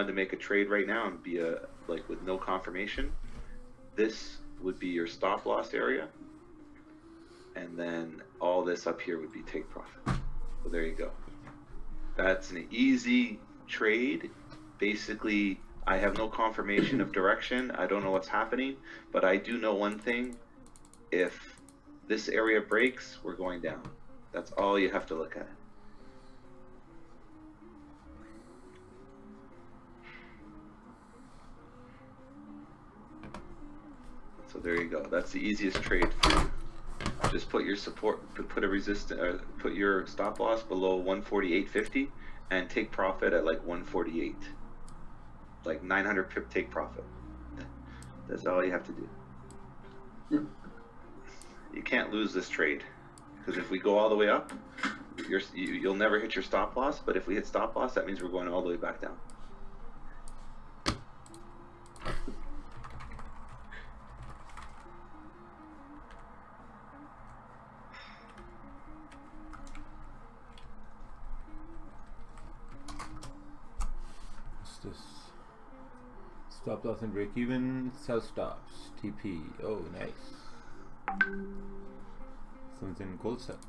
Speaker 6: to make a trade right now and be like with no confirmation, this would be your stop loss area. And then all this up here would be take profit. So there you go. That's an easy trade. Basically, I have no confirmation of direction. I don't know what's happening, but I do know one thing. If this area breaks, we're going down. That's all you have to look at. So there you go. That's the easiest trade for you. Just put your support, put a resistance, put your stop loss below 148.50, and take profit at like 148, like 900 pip take profit. That's all you have to do. You can't lose this trade, because if we go all the way up, you'll never hit your stop loss. But if we hit stop loss, that means we're going all the way back down.
Speaker 1: This stop loss and break even, sell stops, TP. Oh, nice. Someone's in gold sells.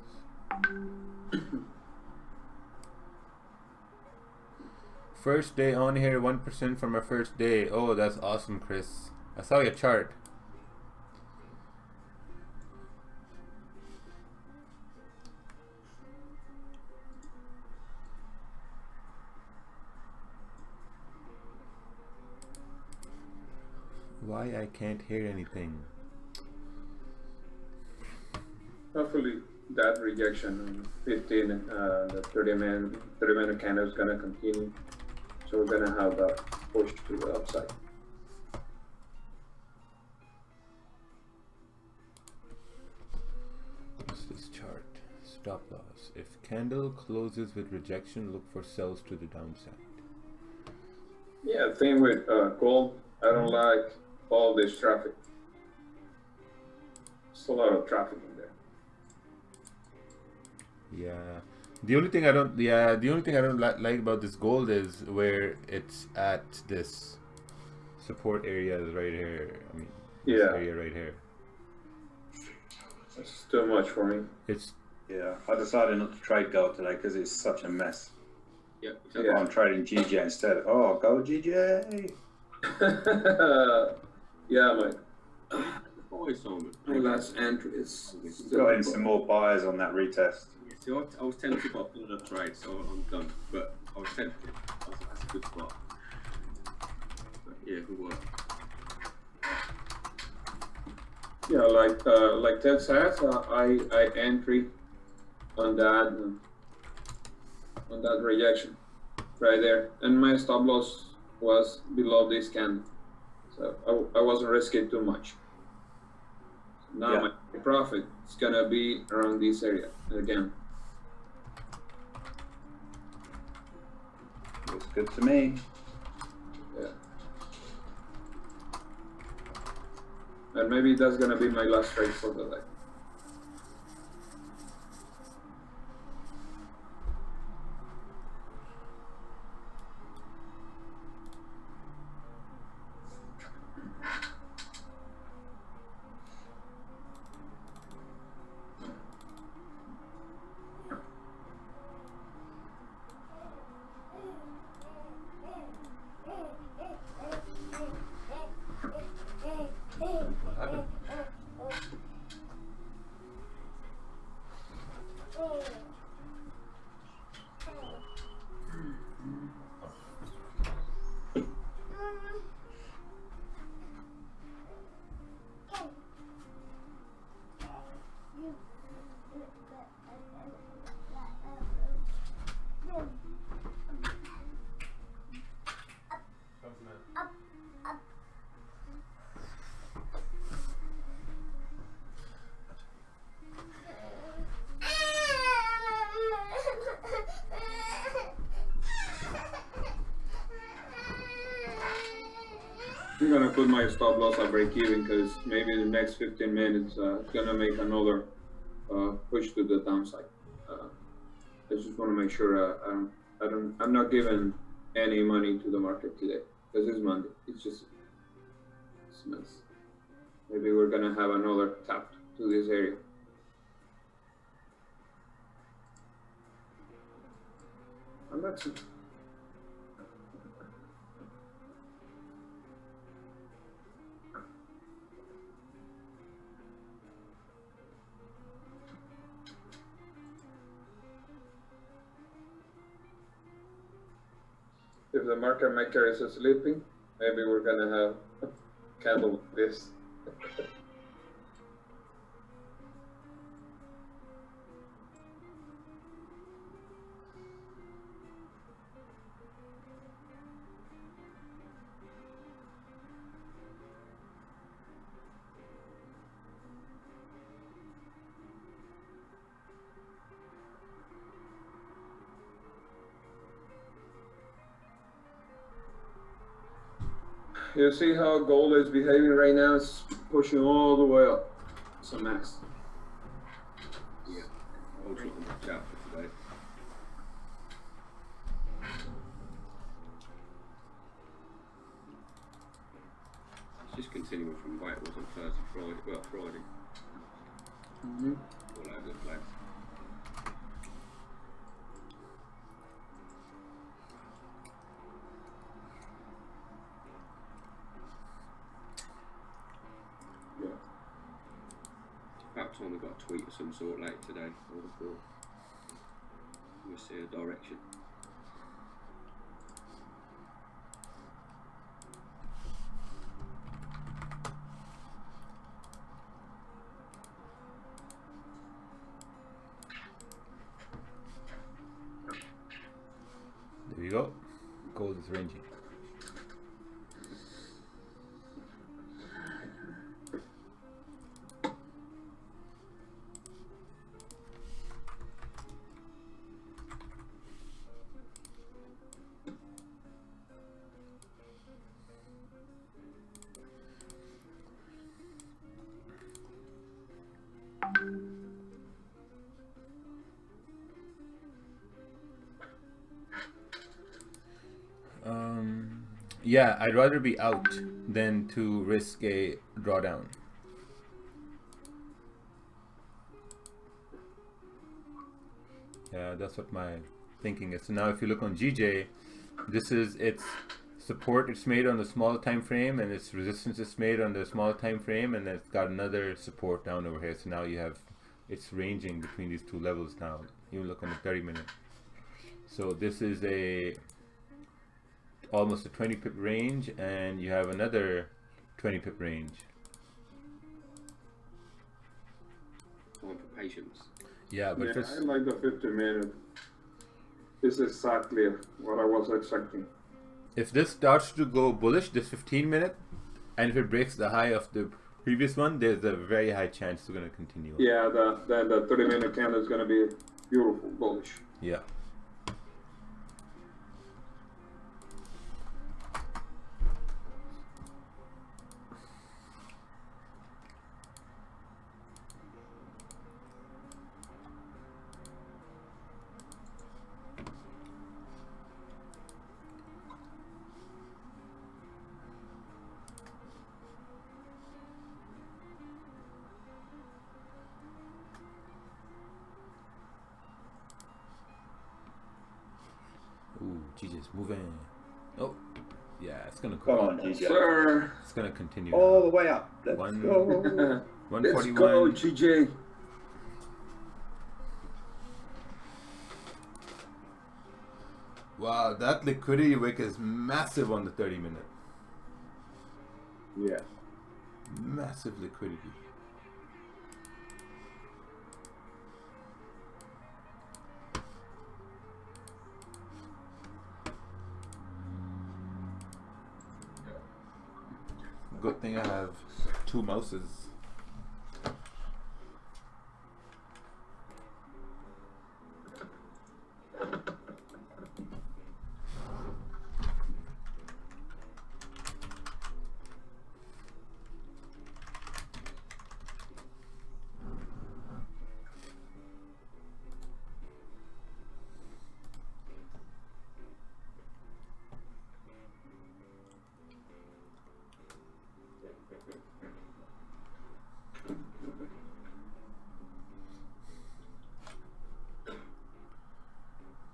Speaker 1: First day on here, 1% from our first day. Oh, that's awesome, Chris. I saw your chart. Why I can't hear anything?
Speaker 2: Hopefully that rejection on 15, the 30-minute candle is gonna continue. So we're gonna have a push to the upside.
Speaker 1: What's this chart? Stop loss. If candle closes with rejection, look for sells to the downside.
Speaker 2: Yeah, thing with gold, I don't like all this traffic. It's a lot of traffic in there.
Speaker 1: Yeah. The only thing I don't like about this gold is where it's at this support area is right here. I mean, this area right here.
Speaker 2: It's too much for me.
Speaker 1: It's
Speaker 7: Yeah, I decided not to trade gold today because it's such a mess.
Speaker 5: Yeah,
Speaker 7: So
Speaker 5: exactly.
Speaker 7: I'm trading GJ instead. Oh, go GJ!
Speaker 2: Yeah, mate.
Speaker 5: Boy, Simon.
Speaker 2: My last entry is
Speaker 7: Got in some more buyers on that retest.
Speaker 5: Yeah, see, I was tempted, but I didn't trade, so I'm done. But I was tempted. I was like, that's a good spot. But yeah, good work.
Speaker 2: Yeah, like Ted says, I entry on that rejection right there, and my stop loss was below this candle, so I wasn't risking too much. Now
Speaker 7: Yeah.
Speaker 2: my profit is gonna be around this area again.
Speaker 7: Looks good to me.
Speaker 2: Yeah. And maybe that's gonna be my last trade for the day.
Speaker 1: what happened?
Speaker 2: I'm gonna put my stop loss at break even because maybe the next 15 minutes it's gonna make another push to the downside. I just want to make sure I'm not giving any money to the market today because it's Monday. It's a mess. Maybe we're gonna have another tap to this area. I'm not. If the market maker is sleeping, maybe we're gonna have a candle like this. You see how gold is behaving right now? It's pushing all the way up. It's a mess.
Speaker 5: Yeah, I'll try and watch out for today. It's just continuing from where it was on Thursday, Friday. All over the place. About time I got a tweet of some sort later today. I would have thought. We'll see a direction.
Speaker 1: There you go. Gold is ranging. Yeah, I'd rather be out than to risk a drawdown. Yeah, that's what my thinking is. So now if you look on GJ, this is its support, it's made on the small time frame, and its resistance is made on the small time frame, and it's got another support down over here. So now you have, it's ranging between these two levels now. You look on the 30-minute. So this is a almost a 20 pip range, and you have another 20 pip range.
Speaker 5: Time for patience.
Speaker 1: Yeah, but
Speaker 2: Yeah,
Speaker 1: just,
Speaker 2: I like the 50-minute. This is exactly what I was expecting.
Speaker 1: if this starts to go bullish, this 15-minute, and if it breaks the high of the previous one, there's a very high chance it's going to continue.
Speaker 2: Yeah, the 30-minute candle is gonna be beautiful, bullish.
Speaker 1: Yeah. Ooh, GJ's moving. Oh, yeah, it's gonna
Speaker 7: Come
Speaker 1: go.
Speaker 7: on,
Speaker 2: Yes,
Speaker 7: GJ.
Speaker 2: sir.
Speaker 1: It's gonna continue.
Speaker 7: All the way up. Let's
Speaker 1: One-
Speaker 7: go.
Speaker 2: Let's go,
Speaker 1: 141.
Speaker 2: GJ.
Speaker 1: Wow, that liquidity wick is massive on the 30-minute.
Speaker 2: Yeah.
Speaker 1: Massive liquidity. Good thing I have two mouses.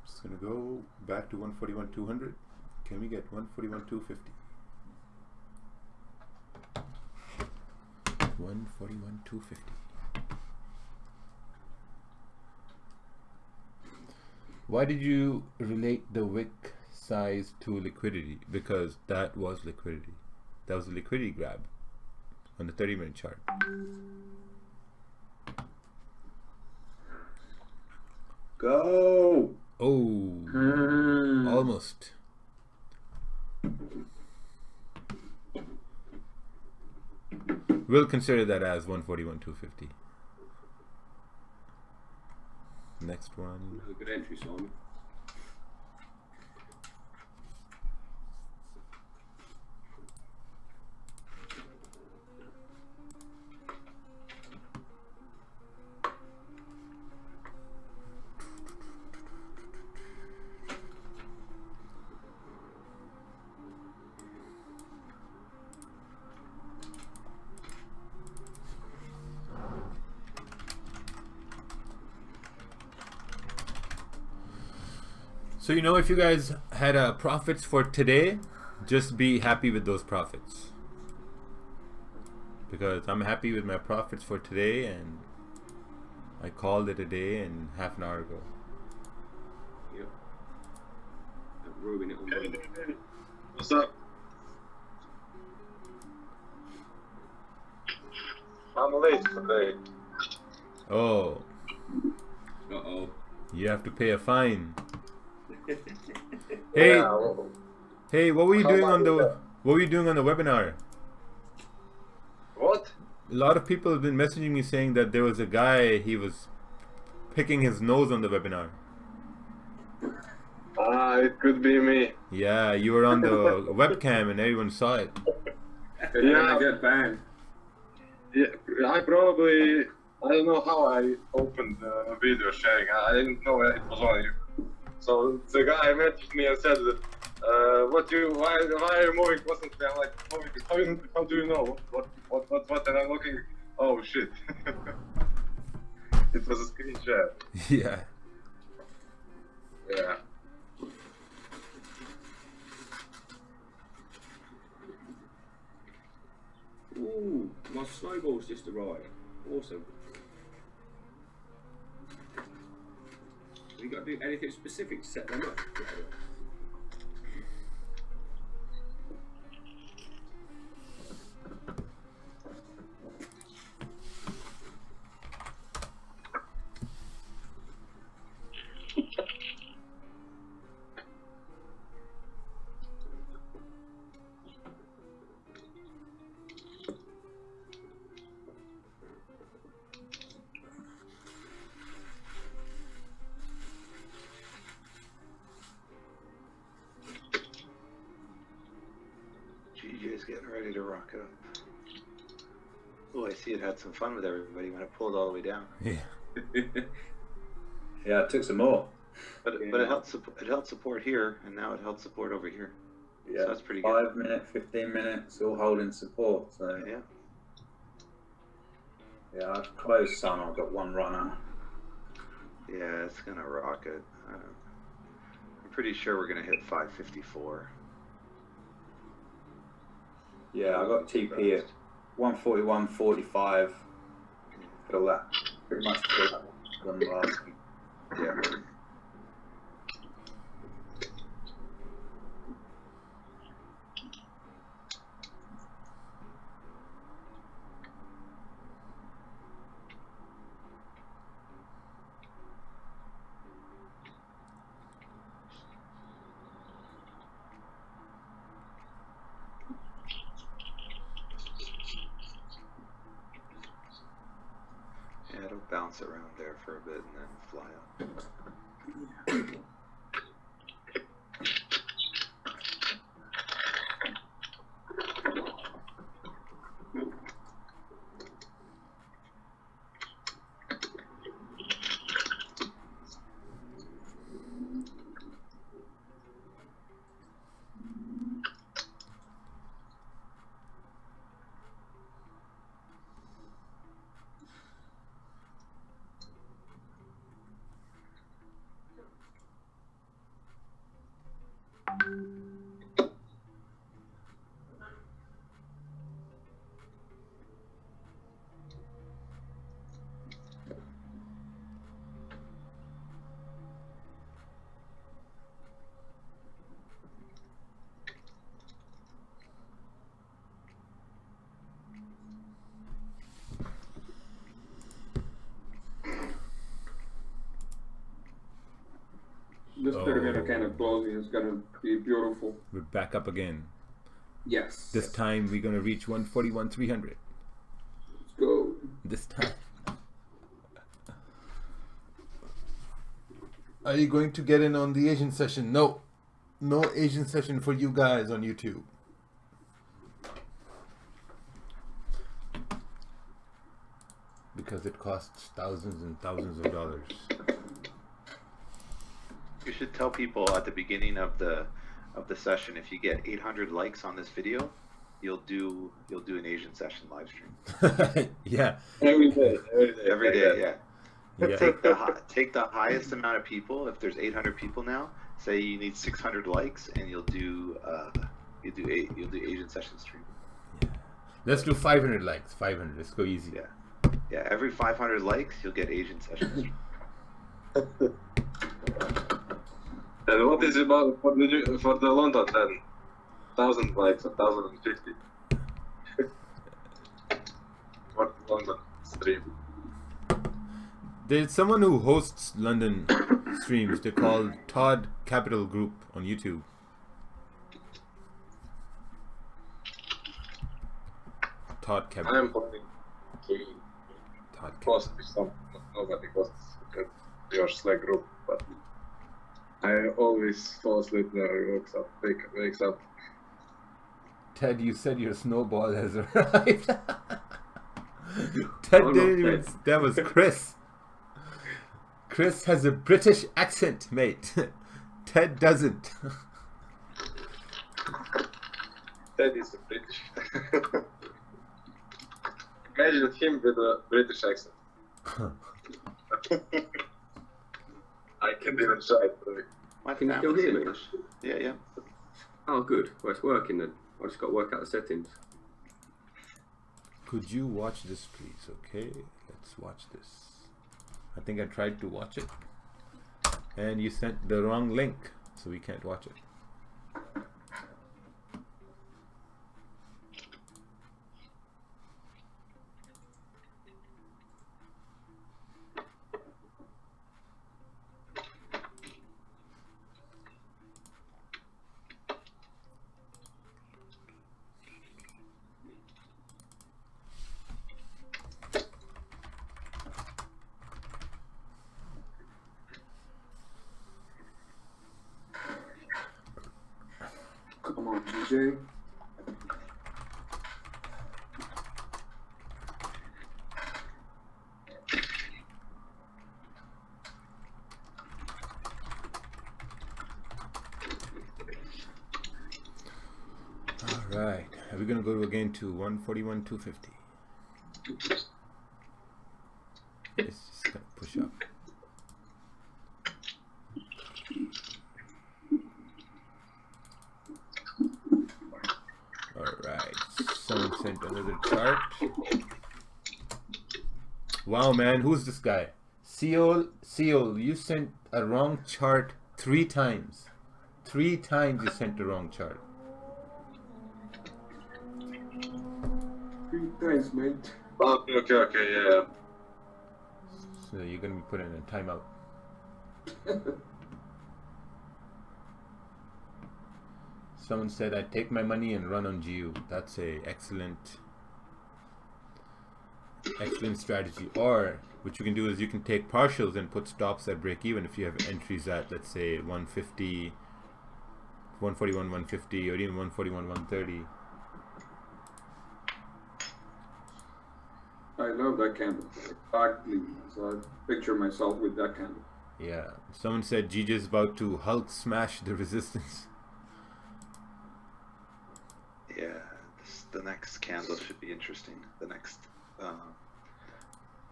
Speaker 1: Just gonna go back to 141,200. Can we get 141,250? 141,250. Why did you relate the wick size to liquidity? Because that was liquidity. That was a liquidity grab on the 30-minute chart.
Speaker 7: Go.
Speaker 1: Oh, almost. We'll consider that as 141,250. Next one.
Speaker 5: A good entry, Simon.
Speaker 1: So you know, if you guys had profits for today, just be happy with those profits. because I'm happy with my profits for today, and I called it a day and half an hour ago.
Speaker 5: Yep. I'm ruining it on Monday.
Speaker 8: What's up? I'm late today.
Speaker 1: Oh,
Speaker 5: Uh-oh.
Speaker 1: you have to pay a fine. Hey,
Speaker 8: Yeah, well,
Speaker 1: hey, what were you
Speaker 8: How
Speaker 1: doing
Speaker 8: much
Speaker 1: on
Speaker 8: is
Speaker 1: the
Speaker 8: that?
Speaker 1: what were you doing on the webinar?
Speaker 8: what?
Speaker 1: A lot of people have been messaging me saying that there was a guy, he was picking his nose on the webinar.
Speaker 8: It could be me.
Speaker 1: Yeah, you were on the webcam and everyone saw it.
Speaker 2: They're
Speaker 8: Yeah.
Speaker 2: gonna get banned.
Speaker 8: Yeah, I don't know how I opened the video sharing. I didn't know it was on you. So the guy messaged me and said, why are you moving constantly? I'm like, how do you know? What? And I'm looking, oh shit. It was a screen share.
Speaker 1: Yeah.
Speaker 8: Yeah.
Speaker 5: Ooh, my snowball's just arrived. Awesome. Have you got to do anything specific to set them up?
Speaker 6: GJ's getting ready to rock it up. Oh, I see it had some fun with everybody when it pulled all the way down.
Speaker 1: Yeah.
Speaker 7: Yeah, it took some more.
Speaker 6: But it helped support here, and now it held support over here.
Speaker 7: Yeah,
Speaker 6: So that's pretty good.
Speaker 7: 5 minutes, 15 minutes, all holding support. So
Speaker 6: Yeah.
Speaker 7: yeah, I've closed some. I've got one runner.
Speaker 6: Yeah, it's gonna rock it. I'm pretty sure we're gonna hit 554.
Speaker 7: Yeah, I got TP at 141.45. Feel that pretty much feel that one last week.
Speaker 6: Yeah. Yeah, it'll bounce around there for a bit and then fly up.
Speaker 2: This 30-minute kind of closing is gonna be beautiful.
Speaker 1: We're back up again.
Speaker 2: Yes.
Speaker 1: This time we're gonna reach 141.300.
Speaker 2: Let's go.
Speaker 1: This time. Are you going to get in on the Asian session? No. No Asian session for you guys on YouTube. Because it costs thousands and thousands of dollars.
Speaker 6: You should tell people at the beginning of the session, if you get 800 likes on this video, you'll do an Asian session live stream.
Speaker 1: Yeah.
Speaker 8: Every day.
Speaker 6: Every day, yeah.
Speaker 1: Yeah.
Speaker 6: Take the highest amount of people. If there's 800 people now, say you need 600 likes, and you'll do Asian session stream.
Speaker 1: Let's do 500 likes. 500. Let's go easy.
Speaker 6: Yeah. Yeah, every 500 likes, you'll get Asian sessions.
Speaker 8: And what is about for the London then? 1,000 likes, 1,050. For the London stream.
Speaker 1: There's someone who hosts London streams. They're called Todd Capital Group on YouTube. Todd Capital.
Speaker 8: I'm planning to
Speaker 1: Todd
Speaker 8: post some. Nobody posts your Slack group, but I always fall asleep there. Wakes up.
Speaker 1: Ted, you said your snowball has arrived. Ted
Speaker 3: Oh, no,
Speaker 1: didn't even.
Speaker 3: Ted.
Speaker 1: That was Chris. Chris has a British accent, mate. Ted doesn't.
Speaker 8: That is a British. Imagine him with a British accent. I can't even try it.
Speaker 6: My
Speaker 5: Can you still
Speaker 6: family's
Speaker 5: hear me?
Speaker 6: English. Yeah, yeah.
Speaker 5: Oh, good. Well, it's working then. I just got to work out the settings.
Speaker 1: Could you watch this, please? Okay, let's watch this. I think I tried to watch it, and you sent the wrong link, so we can't watch it.
Speaker 2: Come on, GJ.
Speaker 1: All right, are we gonna go again to 141, 250? It's just gonna push up. All right, someone sent another chart. Wow, man, who's this guy? Seol, you sent a wrong chart 3 times. 3 times you sent the wrong chart.
Speaker 2: Thanks, mate.
Speaker 8: Okay, yeah.
Speaker 1: So you're gonna be put in a timeout. Someone said I take my money and run on GU. That's a excellent strategy. Or what you can do is you can take partials and put stops at break even if you have entries at, let's say, 150, 141, 150, or even 141, 130.
Speaker 2: I love that candle. Exactly. So I picture myself with that candle.
Speaker 1: Yeah. Someone said GJ is about to Hulk smash the resistance.
Speaker 6: Yeah, the next candle should be interesting. The next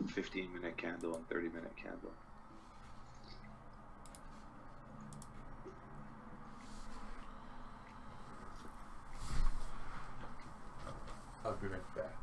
Speaker 6: 15-minute candle and 30-minute candle.
Speaker 1: I'll be right back.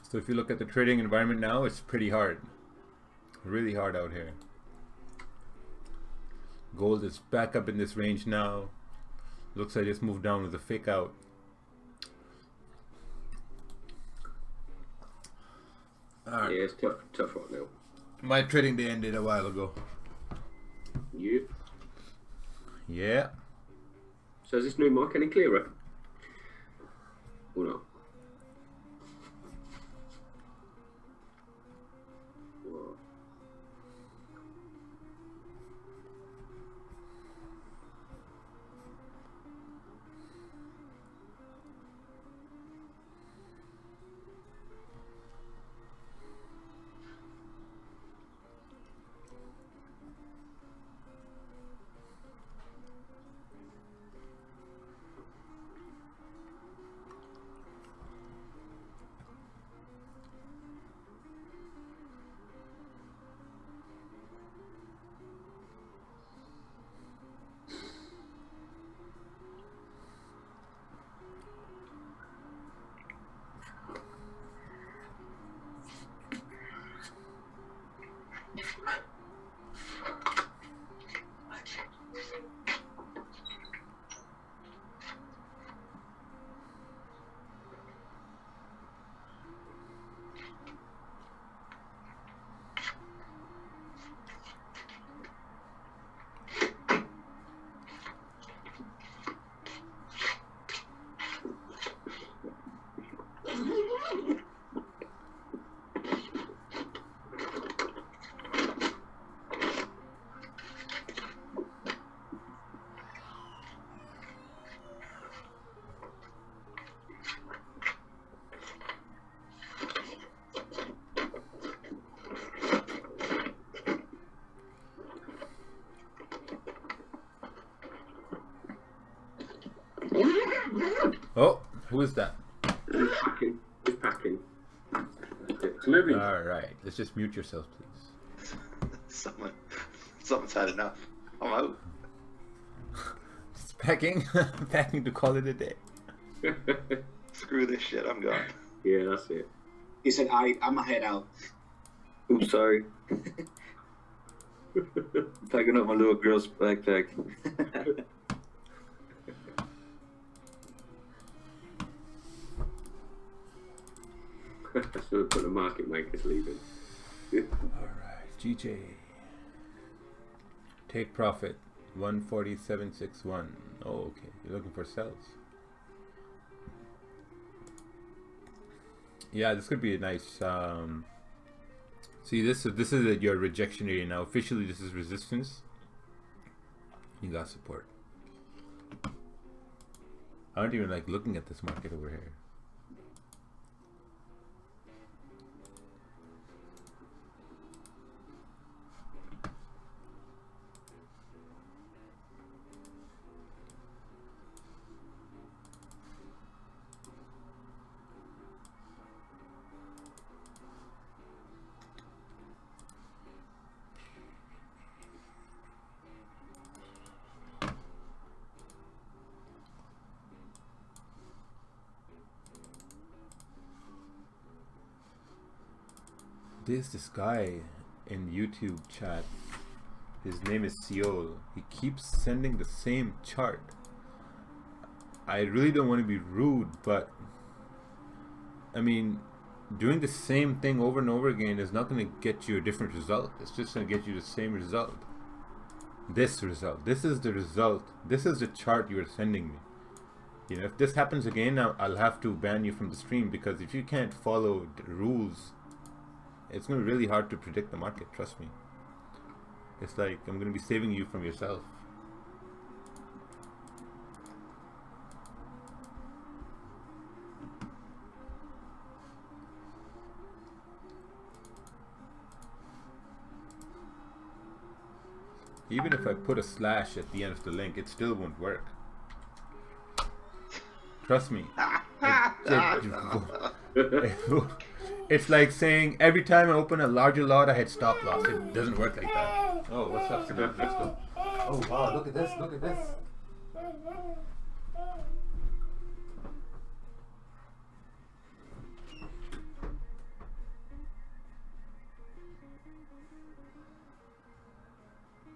Speaker 1: So if you look at the trading environment now, it's pretty hard. Really hard out here. Gold is back up in this range now. Looks like it's moved down with a fake out. Alright.
Speaker 9: Yeah, it's tough right now.
Speaker 1: My trading day ended a while ago.
Speaker 9: Yep.
Speaker 1: Yeah.
Speaker 9: So is this new mic any clearer? Or not? What?
Speaker 1: Oh, who is that?
Speaker 9: Who's packing? Who's packing?
Speaker 2: It's living.
Speaker 1: Alright, let's just mute yourselves, please.
Speaker 6: Someone's had enough. I'm out.
Speaker 1: Just packing. Packing to call it a day.
Speaker 6: Screw this shit. I'm gone.
Speaker 9: Yeah, that's it.
Speaker 3: He said, I'm going to head out.
Speaker 9: Oops, sorry. Packing up my little girl's backpack. So put the market makers leaving.
Speaker 1: Alright, GJ. Take profit. 147.61. Oh, okay. You're looking for sells. Yeah, this could be a nice. See, this is your rejection area now. Officially, this is resistance. You got support. I don't even like looking at this market over here. There's this guy in YouTube chat. His name is Seol. He keeps sending the same chart. I really don't want to be rude, but I mean, doing the same thing over and over again is not going to get you a different result. It's just going to get you the same result. This result. This is the result. This is the chart you are sending me. You know, if this happens again, I'll have to ban you from the stream, because if you can't follow the rules, it's going to be really hard to predict the market, trust me. It's like I'm going to be saving you from yourself. Even if I put a slash at the end of the link, it still won't work. Trust me. It's like saying every time I open a larger lot, I had stop loss. It doesn't work like that. Oh, what's up, Simon? Let's go. Oh, wow, look at this, look at this.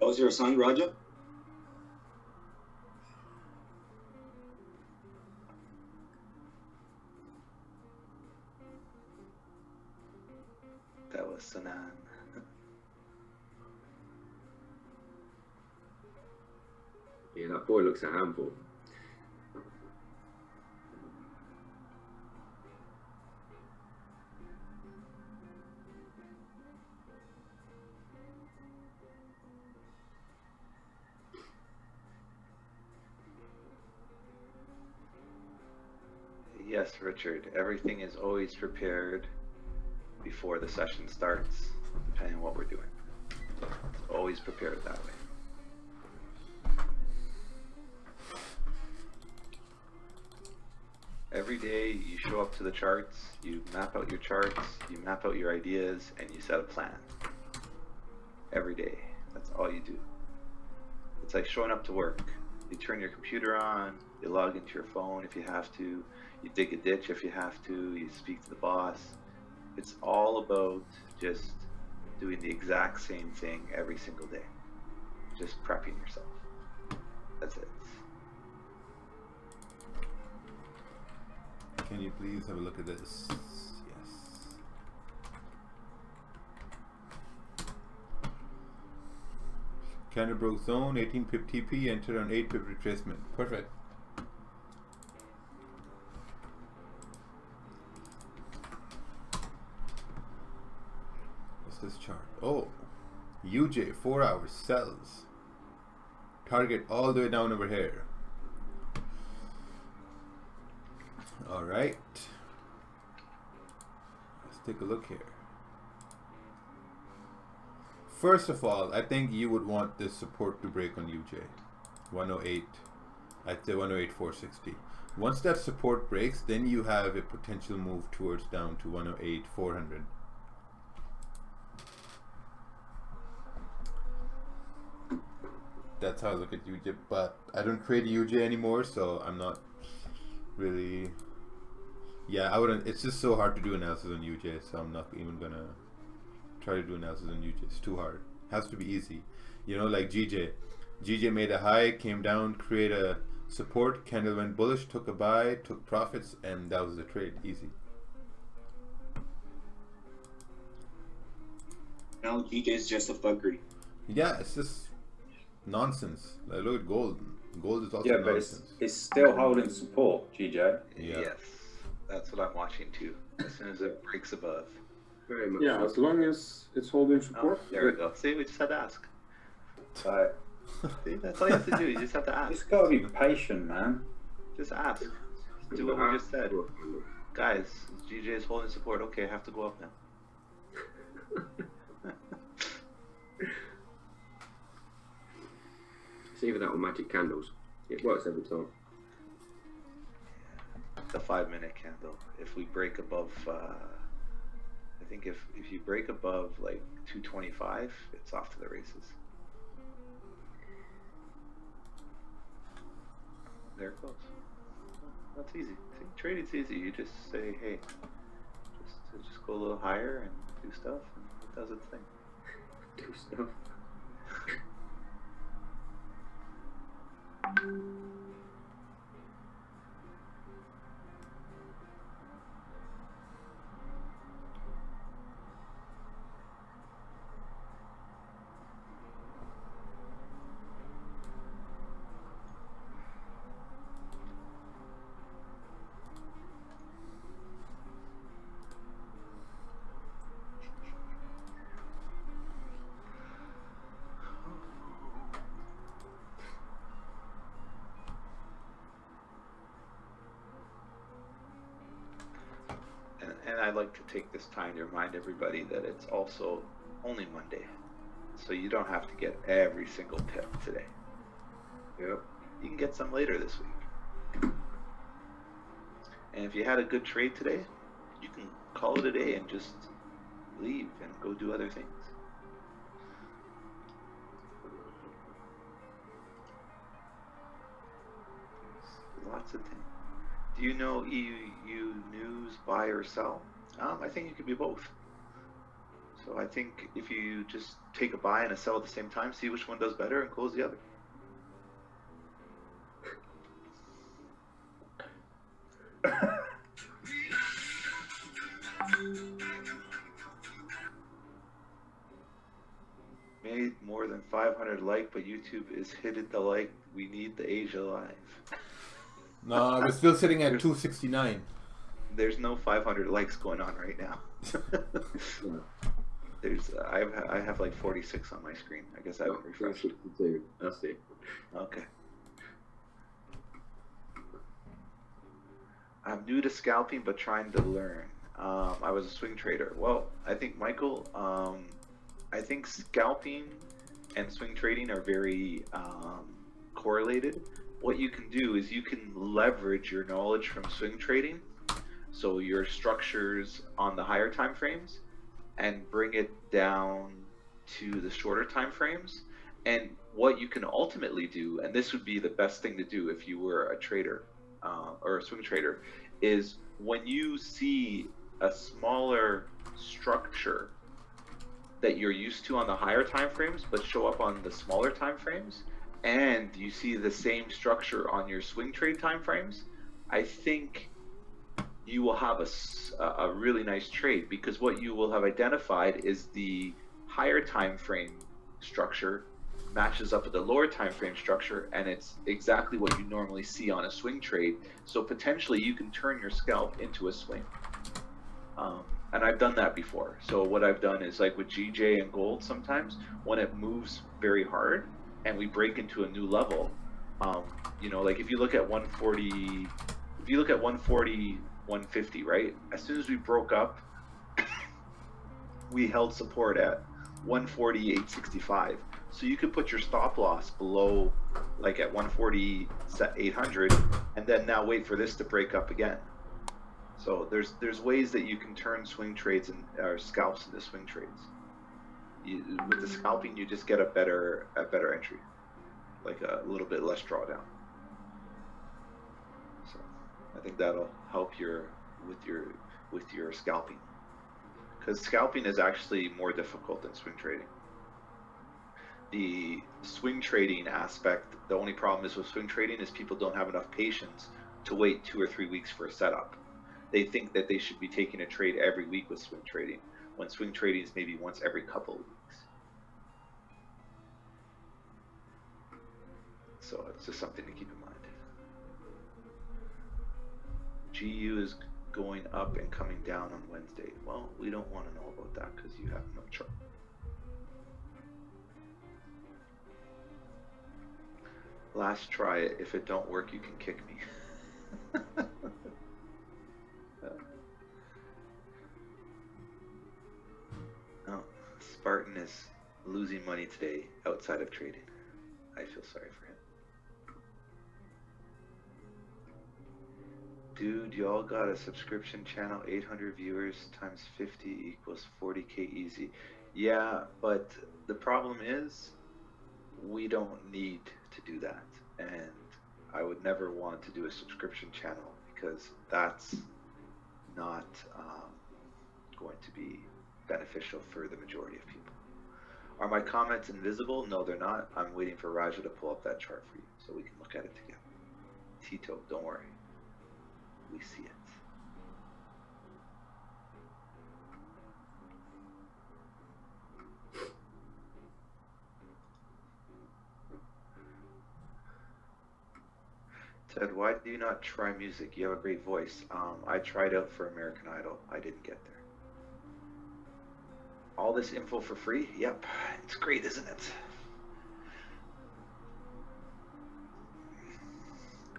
Speaker 3: That was your son, Raja?
Speaker 6: That was Sanan.
Speaker 9: Yeah, that boy looks a handful.
Speaker 6: Yes, Richard, everything is always prepared before the session starts, depending on what we're doing. It's always prepared that way. Every day you show up to the charts, you map out your charts, you map out your ideas, and you set a plan. Every day. That's all you do. It's like showing up to work. You turn your computer on, you log into your phone if you have to, you dig a ditch if you have to, you speak to the boss. It's all about just doing the exact same thing every single day. Just prepping yourself. That's it.
Speaker 1: Can you please have a look at this? Yes. Candle broke zone, 18 pip TP, entered on 8 pip retracement. Perfect. What's this chart? Oh, UJ 4 hours sells. Target all the way down over here. All right. Let's take a look here. First of all, I think you would want this support to break on UJ. 108. I'd say 108.460. Once that support breaks, then you have a potential move towards down to 108.400. That's how I look at UJ, but I don't trade UJ anymore, so I'm not really. Yeah, I wouldn't. It's just so hard to do analysis on UJ, so I'm not even gonna try to do analysis on UJ. It's too hard. It has to be easy. You know, like GJ. GJ made a high, came down, create a support, candle went bullish, took a buy, took profits, and that was the trade. Easy.
Speaker 3: Now GJ is just a fuckery.
Speaker 1: Yeah, it's just nonsense. Like, look at gold. Gold is also
Speaker 7: Yeah, but
Speaker 1: nonsense.
Speaker 7: it's still holding support, GJ.
Speaker 1: Yeah.
Speaker 6: Yes, that's what I'm watching too. As soon as it breaks above.
Speaker 9: Very much.
Speaker 2: Yeah,
Speaker 9: so.
Speaker 2: as long as it's holding
Speaker 6: Oh,
Speaker 2: support.
Speaker 6: there we go. See, we just had to ask.
Speaker 7: Like,
Speaker 6: See, that's all you have to do. You just have to ask.
Speaker 7: it's got to be patient, man.
Speaker 6: Just ask. Do what we just said. Guys, GJ is holding support. Okay, I have to go up now.
Speaker 9: It's either that or magic candles. It works every time.
Speaker 6: The 5-minute candle. If we break above, I think if you break above like 225, it's off to the races. There it goes. That's easy. See, trading's easy. You just say, hey, just go a little higher and do stuff, and it does its thing.
Speaker 9: Do stuff.
Speaker 6: And I'd like to take this time to remind everybody that it's also only Monday. So you don't have to get every single tip today.
Speaker 9: Yep.
Speaker 6: You can get some later this week. And if you had a good trade today, you can call it a day and just leave and go do other things. Lots of things. Do you know EU news buy or sell? I think it could be both. So I think if you just take a buy and a sell at the same time, see which one does better and close the other. Made more than 500 like, but YouTube is hidden the like. We need the age alive.
Speaker 1: No, we're still sitting at 269.
Speaker 6: There's no 500 likes going on right now. I have like 46 on my screen. I guess I haven't refreshed.
Speaker 9: 62. That's it.
Speaker 6: Okay. I'm new to scalping, but trying to learn. I was a swing trader. Well, I think Michael, I think scalping and swing trading are very correlated. What you can do is you can leverage your knowledge from swing trading, so your structures on the higher time frames, and bring it down to the shorter time frames. And what you can ultimately do, and this would be the best thing to do if you were a trader or a swing trader, is when you see a smaller structure that you're used to on the higher time frames but show up on the smaller time frames, and you see the same structure on your swing trade time frames, I think you will have a really nice trade, because what you will have identified is the higher time frame structure matches up with the lower time frame structure, and it's exactly what you normally see on a swing trade. So potentially you can turn your scalp into a swing. And I've done that before. So what I've done is, like with GJ and gold, sometimes when it moves very hard and we break into a new level, you know, like if you look at 140, if you look at 140, 150, right? As soon as we broke up, we held support at 140, 865. So you could put your stop loss below, like at 140, 800, and then now wait for this to break up again. So there's ways that you can turn swing trades and or scalps into swing trades. With the scalping, you just get a better entry, like a little bit less drawdown. So I think that'll help with your scalping, because scalping is actually more difficult than swing trading. The swing trading aspect, the only problem is with swing trading is people don't have enough patience to wait 2 or 3 weeks for a setup. They think that they should be taking a trade every week with swing trading, when swing trading is maybe once every couple of weeks. So it's just something to keep in mind. GU is going up and coming down on Wednesday. Well, we don't want to know about that because you have no chart. Last try it. If it don't work, you can kick me. Oh, Spartan is losing money today outside of trading. I feel sorry for him. Dude, y'all got a subscription channel, 800 viewers times 50 equals 40K easy. Yeah, but the problem is we don't need to do that. And I would never want to do a subscription channel, because that's not going to be beneficial for the majority of people. Are my comments invisible? No, they're not. I'm waiting for Raja to pull up that chart for you so we can look at it together. Tito, don't worry. We see it. Ted, why do you not try music? You have a great voice. I tried out for American Idol. I didn't get there. All this info for free? Yep. It's great, isn't it?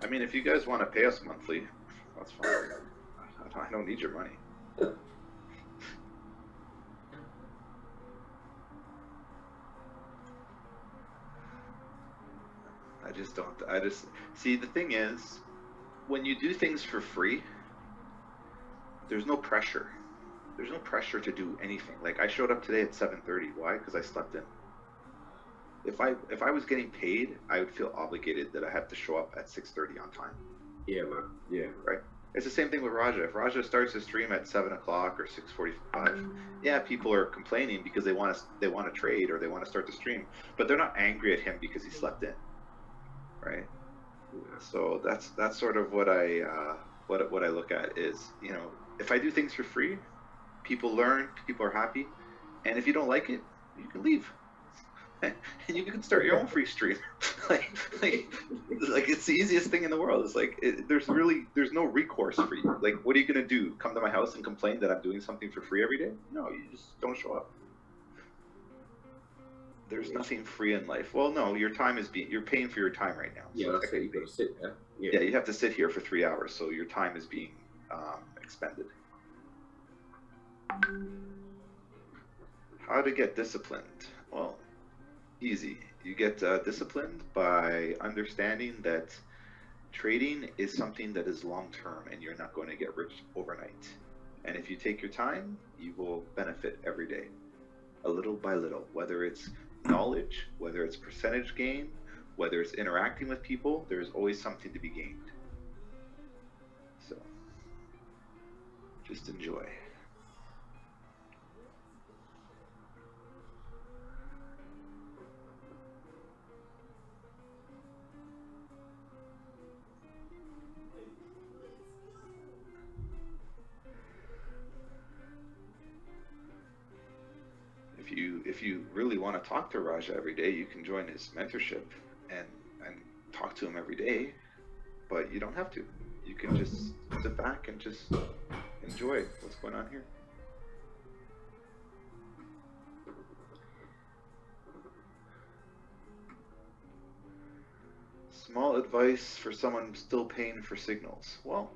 Speaker 6: I mean, if you guys want to pay us monthly, that's fine. I don't need your money. I just see, the thing is, when you do things for free, there's no pressure. There's no pressure to do anything. Like, I showed up today at 7:30. Why? Because I slept in. If I was getting paid, I would feel obligated that I had to show up at 6:30 on time.
Speaker 9: Yeah, man. Yeah.
Speaker 6: Right? It's the same thing with Raja. If Raja starts his stream at 7 o'clock or 6:45, yeah, people are complaining because they want to trade or they want to start the stream, but they're not angry at him because he slept in, right? So that's sort of what I look at is, you know, if I do things for free, people learn, people are happy, and if you don't like it, you can leave. And you can start your own free stream. like it's the easiest thing in the world. It's like there's no recourse for you. Like, what are you gonna do? Come to my house and complain that I'm doing something for free every day? No, you just don't show up. There's nothing free in life. Well, no, your time is you're paying for your time right now.
Speaker 9: Yeah, that's it. You've got to sit there.
Speaker 6: Yeah, you have to sit here for 3 hours, so your time is being expended. How to get disciplined? Well, easy. You get disciplined by understanding that trading is something that is long term and you're not going to get rich overnight. And if you take your time, you will benefit every day, a little by little, whether it's knowledge, whether it's percentage gain, whether it's interacting with people, there's always something to be gained. So just enjoy. If you really want to talk to Raja every day, you can join his mentorship and talk to him every day, but you don't have to. You can just sit back and just enjoy what's going on here. Small advice for someone still paying for signals. Well,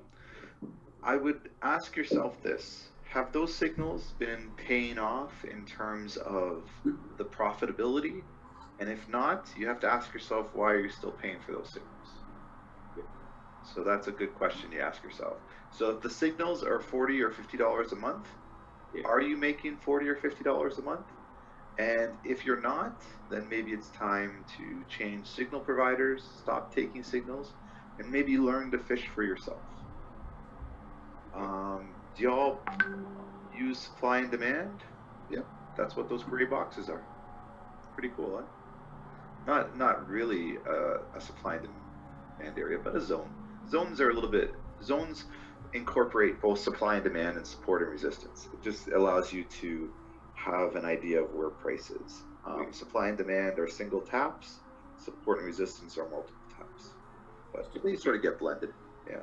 Speaker 6: I would ask yourself this. Have those signals been paying off in terms of the profitability? And if not, you have to ask yourself, why are you still paying for those signals? So that's a good question you ask yourself. So if the signals are $40 or $50 a month, are you making $40 or $50 a month? And if you're not, then maybe it's time to change signal providers, stop taking signals, and maybe learn to fish for yourself. Do y'all use supply and demand? Yeah, that's what those gray boxes are. Pretty cool, huh? Not really a supply and demand area, but a zone. Zones are a little bit, zones incorporate both supply and demand and support and resistance. It just allows you to have an idea of where price is. Supply and demand are single taps, support and resistance are multiple taps. But they sort of get blended, yeah.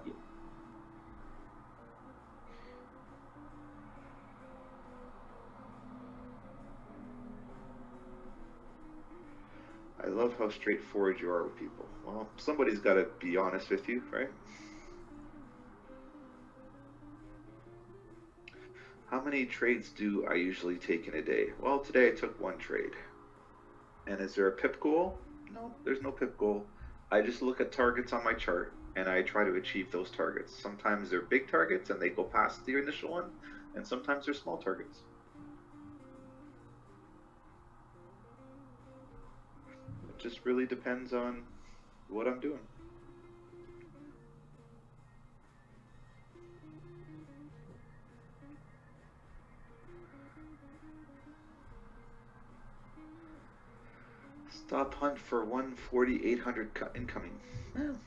Speaker 6: I love how straightforward you are with people. Well, somebody's got to be honest with you, right? How many trades do I usually take in a day? Well, today I took one trade. And is there a pip goal? No, there's no pip goal. I just look at targets on my chart and I try to achieve those targets. Sometimes they're big targets and they go past the initial one, and sometimes they're small targets. It just really depends on what I'm doing. Stop hunt for 140, 800 incoming. Well,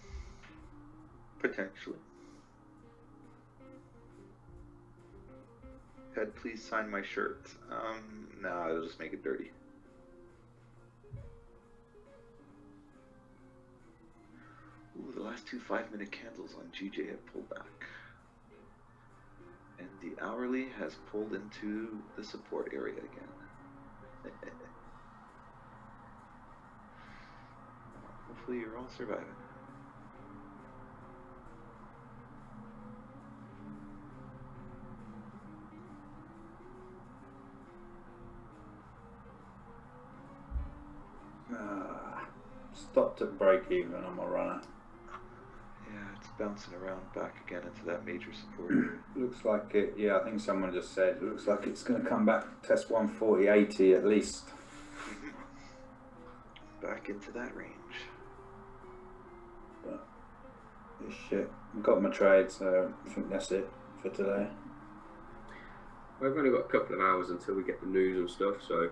Speaker 6: potentially. Ted, please sign my shirt. No, it'll just make it dirty. Ooh, the last two 5-minute candles on GJ have pulled back. And the hourly has pulled into the support area again. Hopefully you're all surviving.
Speaker 7: Stopped at break even on my runner.
Speaker 6: Yeah, it's bouncing around back again into that major support.
Speaker 7: Looks like it, yeah, I think someone just said, it looks like it's going to come back, test 140.80 at least.
Speaker 6: Back into that range.
Speaker 7: But shit. I've got my trade, so I think that's it for today.
Speaker 9: We've only got a couple of hours until we get the news and stuff, so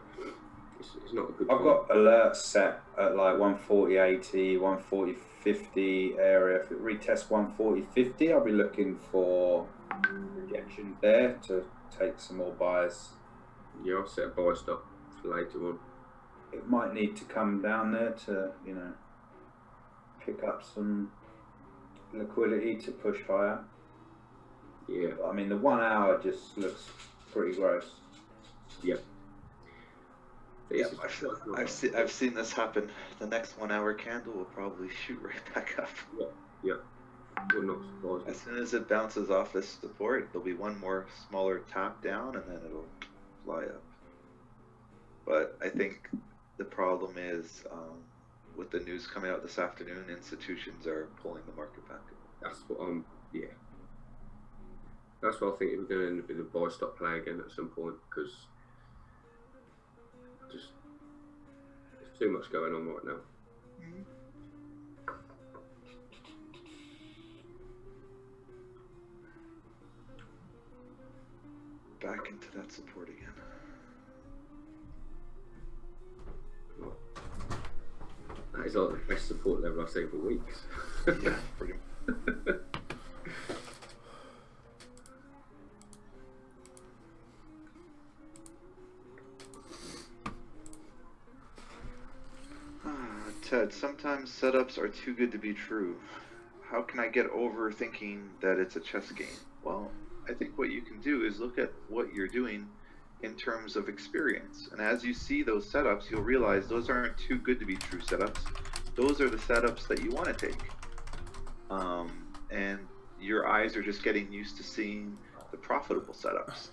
Speaker 9: it's not a good
Speaker 7: I've
Speaker 9: time.
Speaker 7: got alerts set at like 140.80, 140.50 area. If it retests 140.50, I'll be looking for rejection there to take some more buys.
Speaker 9: Yeah, I'll set a buy stop for later on.
Speaker 7: It might need to come down there to, you know, pick up some liquidity to push higher.
Speaker 9: Yeah.
Speaker 7: But, I mean, the 1 hour just looks pretty gross.
Speaker 9: Yep.
Speaker 6: Yeah, I've seen this happen. The next 1 hour candle will probably shoot right back up.
Speaker 9: Yeah. Would not surprise me.
Speaker 6: As soon as it bounces off this support, there'll be one more smaller tap down, and then it'll fly up. But I think the problem is with the news coming out this afternoon, institutions are pulling the market back.
Speaker 9: That's what yeah. That's what I think we're going to end up with a buy stop play again at some point, because just there's too much going on right now.
Speaker 6: Back into that support again.
Speaker 9: That is like the best support level I've seen for weeks.
Speaker 6: Yeah, pretty much. Ted, sometimes setups are too good to be true. How can I get over thinking that it's a chess game? Well, I think what you can do is look at what you're doing in terms of experience. And as you see those setups, you'll realize those aren't too good to be true setups. Those are the setups that you want to take. And your eyes are just getting used to seeing the profitable setups.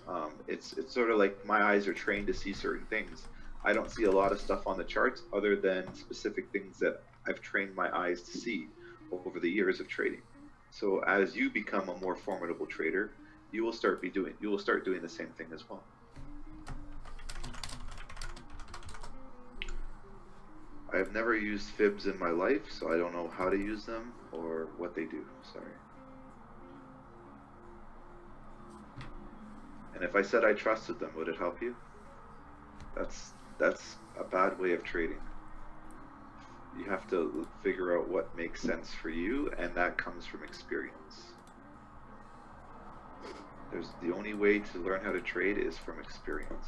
Speaker 6: It's sort of like my eyes are trained to see certain things. I don't see a lot of stuff on the charts other than specific things that I've trained my eyes to see over the years of trading. So as you become a more formidable trader, you will start doing the same thing as well. I have never used fibs in my life, so I don't know how to use them or what they do. Sorry. And if I said I trusted them, would it help you? That's a bad way of trading. You have to figure out what makes sense for you, and that comes from experience. The only way to learn how to trade is from experience.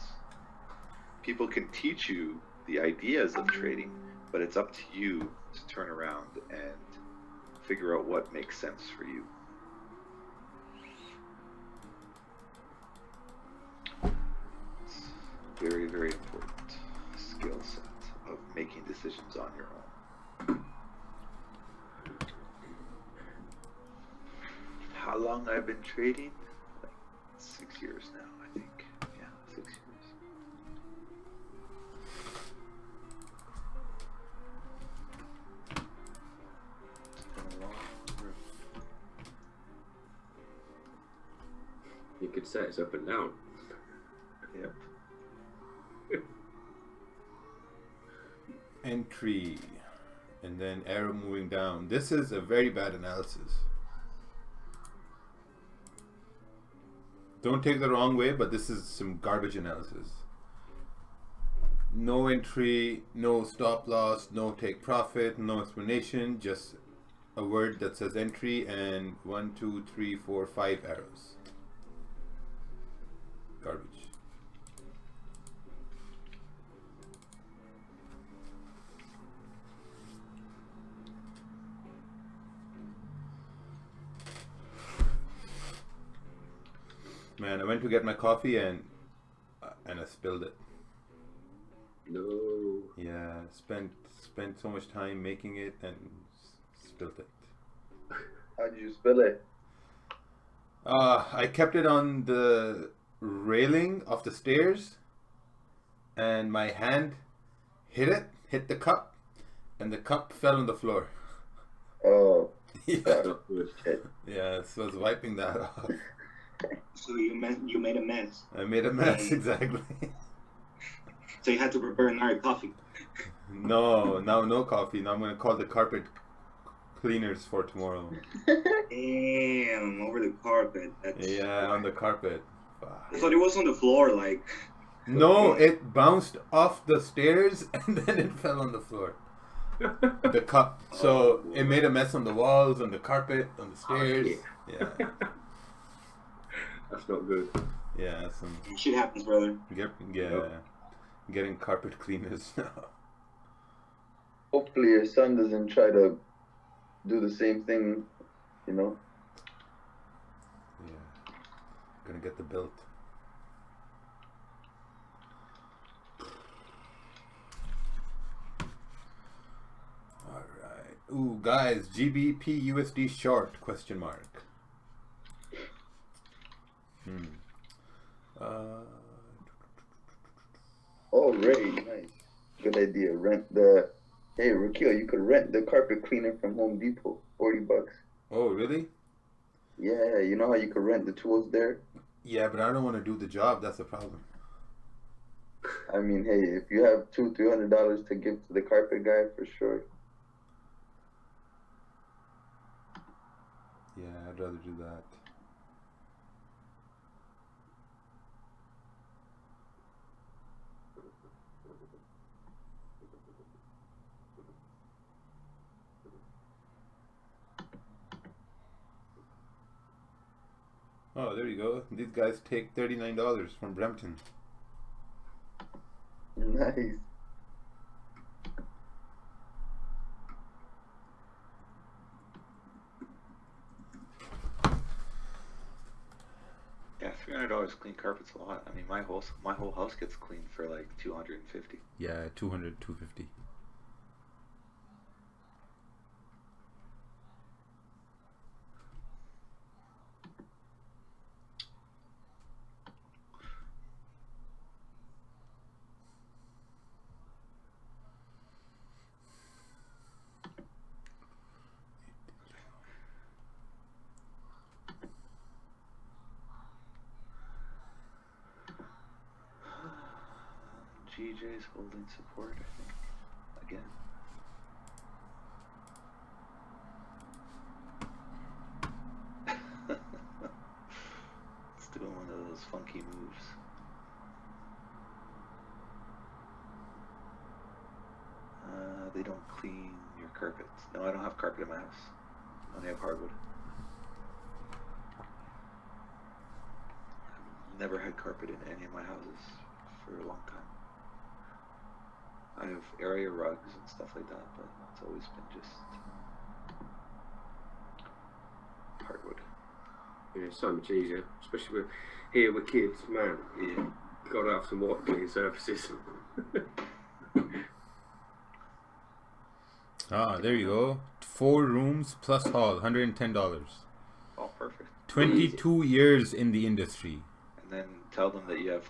Speaker 6: People can teach you the ideas of trading, but it's up to you to turn around and figure out what makes sense for you. It's very, very important skill set of making decisions on your own. How long I've been trading? Like 6 years now, I think. Yeah, 6 years.
Speaker 9: You could say it's up and down.
Speaker 6: Yep.
Speaker 1: Entry, and then arrow moving down. This is a very bad analysis. Don't take the wrong way, but this is some garbage analysis. No entry, no stop loss, no take profit, no explanation, just a word that says entry and 1, 2, 3, 4, 5 arrows. Garbage. Man, I went to get my coffee and I spilled it.
Speaker 9: No.
Speaker 1: Yeah, spent so much time making it and spilled it.
Speaker 8: How'd you spill it?
Speaker 1: I kept it on the railing of the stairs, and my hand hit the cup, and the cup fell on the floor.
Speaker 8: Oh,
Speaker 1: Yeah,
Speaker 9: Not good.
Speaker 1: yeah. So I was wiping that off.
Speaker 3: So you made a mess.
Speaker 1: I made a mess, exactly.
Speaker 3: So you had to prepare another coffee.
Speaker 1: No, now no coffee. Now I'm gonna call the carpet cleaners for tomorrow.
Speaker 3: Damn, over the carpet. That's
Speaker 1: Yeah, on the carpet.
Speaker 3: I thought it was on the floor, like.
Speaker 1: No, it bounced off the stairs and then it fell on the floor. The cup. So it made a mess on the walls, on the carpet, on the stairs. Yeah.
Speaker 9: That's not good.
Speaker 1: Yeah, some
Speaker 3: Shit happens, brother.
Speaker 1: getting carpet cleaners now.
Speaker 10: Hopefully your son doesn't try to do the same thing, you know?
Speaker 1: Yeah. Gonna get the belt. Alright. Ooh, guys, GBP USD short, question mark.
Speaker 10: Oh, Ray, nice. Good idea. Hey, Rakeel, you could rent the carpet cleaner from Home Depot. $40.
Speaker 1: Oh, really?
Speaker 10: Yeah, you know how you could rent the tools there?
Speaker 1: Yeah, but I don't want to do the job. That's the problem.
Speaker 10: I mean, hey, if you have $200-300 to give to the carpet guy, for sure.
Speaker 1: Yeah, I'd rather do that. Oh, there you go. These guys take $39 from Brampton.
Speaker 10: Nice.
Speaker 6: Yeah, $300 clean carpet's a lot. I mean, my whole house gets cleaned for like $250.
Speaker 1: Yeah, 200, 250.
Speaker 6: GJ's holding support, I think. Again. It's doing one of those funky moves. They don't clean your carpets. No, I don't have carpet in my house. I only have hardwood. I've never had carpet in any of my houses for a long time. I have area rugs and stuff like that, but it's always been just hardwood.
Speaker 9: Yeah, it's so much easier, especially here with kids, man.
Speaker 6: Yeah.
Speaker 9: Gotta have some water cleaning services.
Speaker 1: Ah, there you go. 4 rooms plus hall, $110.
Speaker 6: Oh, perfect.
Speaker 1: 22 years in the industry.
Speaker 6: And then tell them that you have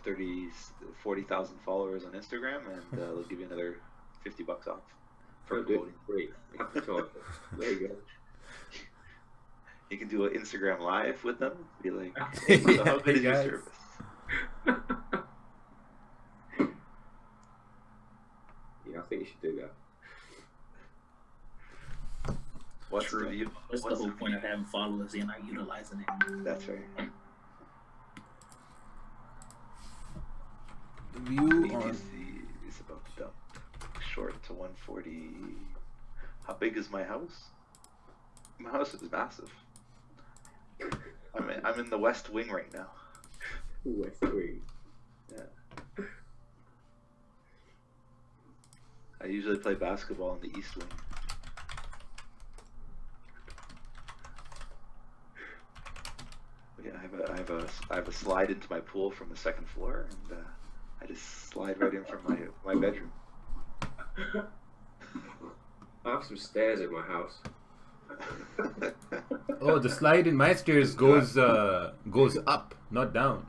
Speaker 6: 40,000 followers on Instagram, and they'll give you another $50 off for promoting.
Speaker 9: Great. There you go.
Speaker 6: You can do an Instagram live with them. Be like, hey, so how good is your service?
Speaker 9: Yeah, I think you should do that.
Speaker 6: What's the view?
Speaker 11: What's the whole point of having followers? You're not utilizing it.
Speaker 6: That's right.
Speaker 1: The view on
Speaker 6: is about dumped. Short to 140. How big is my house? My house is massive. I'm in the West Wing right now.
Speaker 9: West Wing.
Speaker 6: Yeah. I usually play basketball in the East Wing. Yeah, I have a slide into my pool from the second floor, and I just slide right in from my bedroom.
Speaker 9: I have some stairs in my house.
Speaker 1: Oh, the slide in my stairs goes up, not down.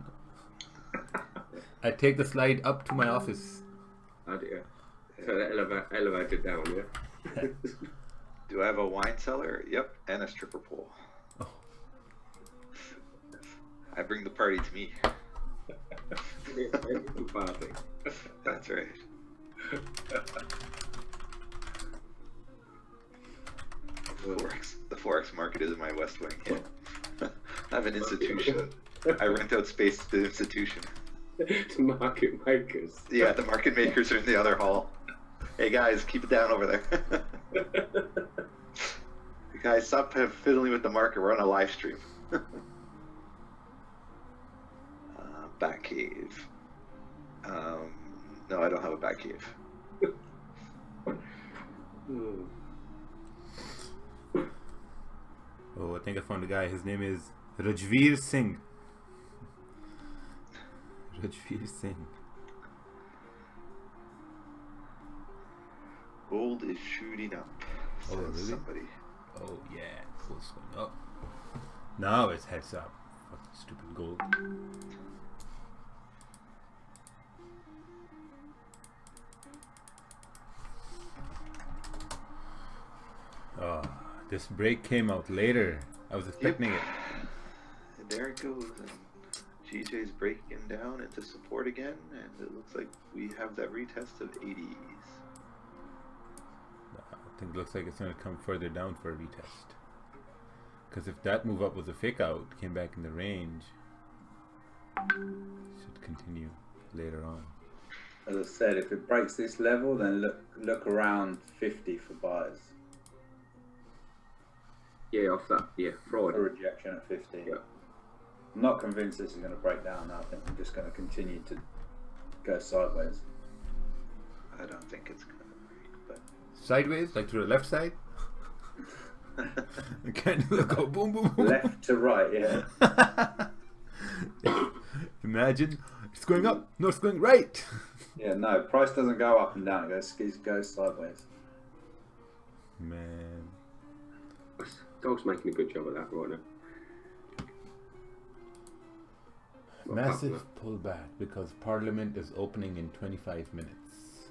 Speaker 1: I take the slide up to my office.
Speaker 9: Oh dear. So the elevator down, yeah?
Speaker 6: Do I have a wine cellar? Yep, and a stripper pole.
Speaker 1: Oh.
Speaker 6: I bring the party to me.
Speaker 9: Party.
Speaker 6: That's right. The Forex market is my West Wing. Yeah. I'm an institution. I rent out space to the institution.
Speaker 9: To market makers.
Speaker 6: Yeah, the market makers are in the other hall. Hey guys, keep it down over there. Guys, stop fiddling with the market. We're on a live stream. Bat cave. No, I don't have a bat cave.
Speaker 1: Oh, I think I found a guy. His name is Rajveer Singh. Rajveer Singh.
Speaker 6: Gold is shooting up.
Speaker 1: Oh, really?
Speaker 6: Somebody.
Speaker 1: Oh, yeah. Gold's going up. Now it's heads up. Fucking stupid gold. Oh, this break came out later. I was expecting it.
Speaker 6: And there it goes. And GJ's breaking down into support again, and it looks like we have that retest of 80s.
Speaker 1: I think it looks like it's going to come further down for a retest. Because if that move up was a fake out, came back in the range, should continue later on.
Speaker 7: As I said, if it breaks this level, then look around 50 for buyers.
Speaker 9: Yeah, off that. Yeah, Friday.
Speaker 7: For rejection at 50.
Speaker 9: Yeah.
Speaker 7: I'm not convinced this is going to break down now. I think we're just going to continue to go sideways.
Speaker 6: I don't think it's going to break, but...
Speaker 1: Sideways? Like to the left side? Kind of go boom, boom, boom.
Speaker 7: Left to right, yeah.
Speaker 1: Imagine it's going up. No, it's going right.
Speaker 7: Yeah, no, price doesn't go up and down. It goes sideways.
Speaker 1: Man.
Speaker 9: Dog's making a good job of that right now.
Speaker 1: Massive pullback because Parliament is opening in 25 minutes.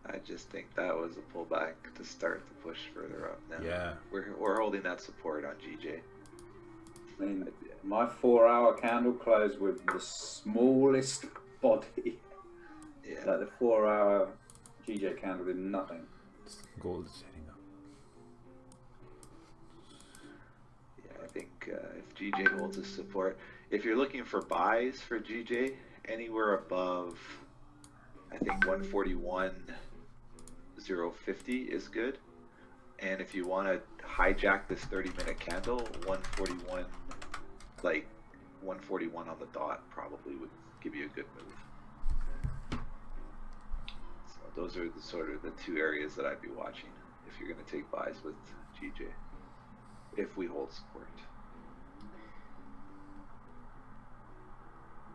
Speaker 6: I just think that was a pullback to start the push further up now.
Speaker 1: Yeah.
Speaker 6: We're holding that support on GJ.
Speaker 7: I mean, my 4-hour candle closed with the smallest body.
Speaker 6: Yeah.
Speaker 7: Like the 4-hour GJ candle did nothing.
Speaker 1: Gold is heading up.
Speaker 6: Yeah, I think if GJ holds his support, if you're looking for buys for GJ, anywhere above, I think 141.050 is good. And if you want to hijack this 30-minute candle, 141, like 141 on the dot probably would give you a good move. So those are the sort of the two areas that I'd be watching if you're going to take buys with GJ, if we hold support.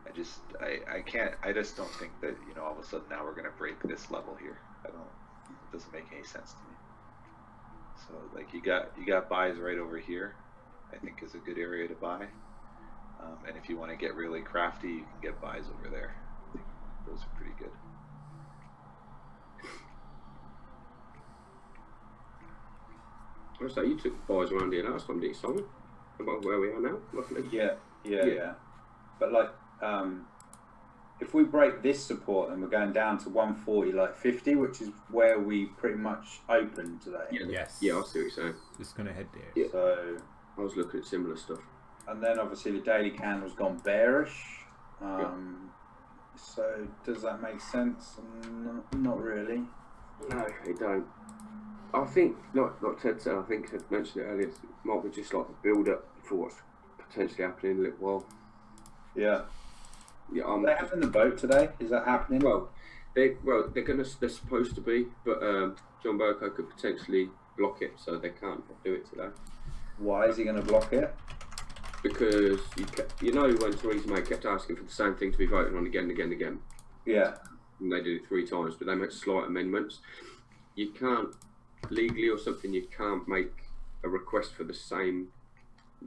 Speaker 6: I just don't think that, you know, all of a sudden now we're going to break this level here. It doesn't make any sense to me. So like you got buys right over here, I think is a good area to buy. And if you want to get really crafty, you can get buys over there. I think those are pretty good.
Speaker 9: I was like, you took buys around here last time, didn't you, Simon? About where we are now, roughly.
Speaker 7: Yeah. But like, if we break this support, then we're going down to 140, like 50, which is where we pretty much opened today.
Speaker 9: Yeah,
Speaker 1: yes.
Speaker 9: Yeah, I see what you're saying.
Speaker 1: It's going to head there.
Speaker 9: Yeah.
Speaker 7: So,
Speaker 9: I was looking at similar stuff.
Speaker 7: and then obviously the daily candle's gone bearish. So does that make sense? Not really.
Speaker 9: No, it don't. I think, like Ted said, I think I mentioned it earlier, it might be just like a build-up for what's potentially happening in a little while.
Speaker 7: Yeah.
Speaker 9: Yeah,
Speaker 7: Are they having the vote today? Is that happening?
Speaker 9: Well, they're supposed to be, but John Burko could potentially block it, so they can't do it today.
Speaker 7: Why is he going to block it?
Speaker 9: Because you know when Theresa May kept asking for the same thing to be voted on again and again and again.
Speaker 7: Yeah.
Speaker 9: And they did it 3 times, but they made slight amendments. You can't, legally or something, you can't make a request for the same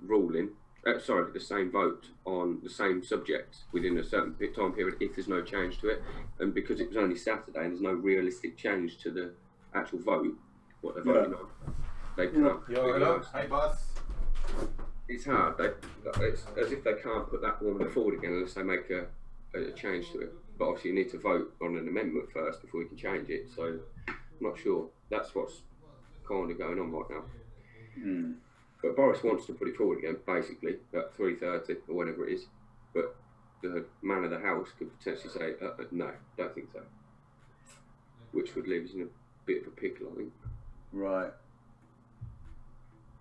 Speaker 9: ruling, the same vote on the same subject within a certain time period if there's no change to it. And because it was only Saturday and there's no realistic change to the actual vote, what they're voting on, they can't.
Speaker 1: Hello. Hi, boss.
Speaker 9: It's hard. It's as if they can't put that woman forward again unless they make a change to it. But obviously you need to vote on an amendment first before you can change it. So I'm not sure. That's what's kind of going on right now. But Boris wants to put it forward again, basically, at 3:30 or whenever it is. But the man of the house could potentially say, no, don't think so. Which would leave us in a bit of a pickle, I think.
Speaker 7: Right.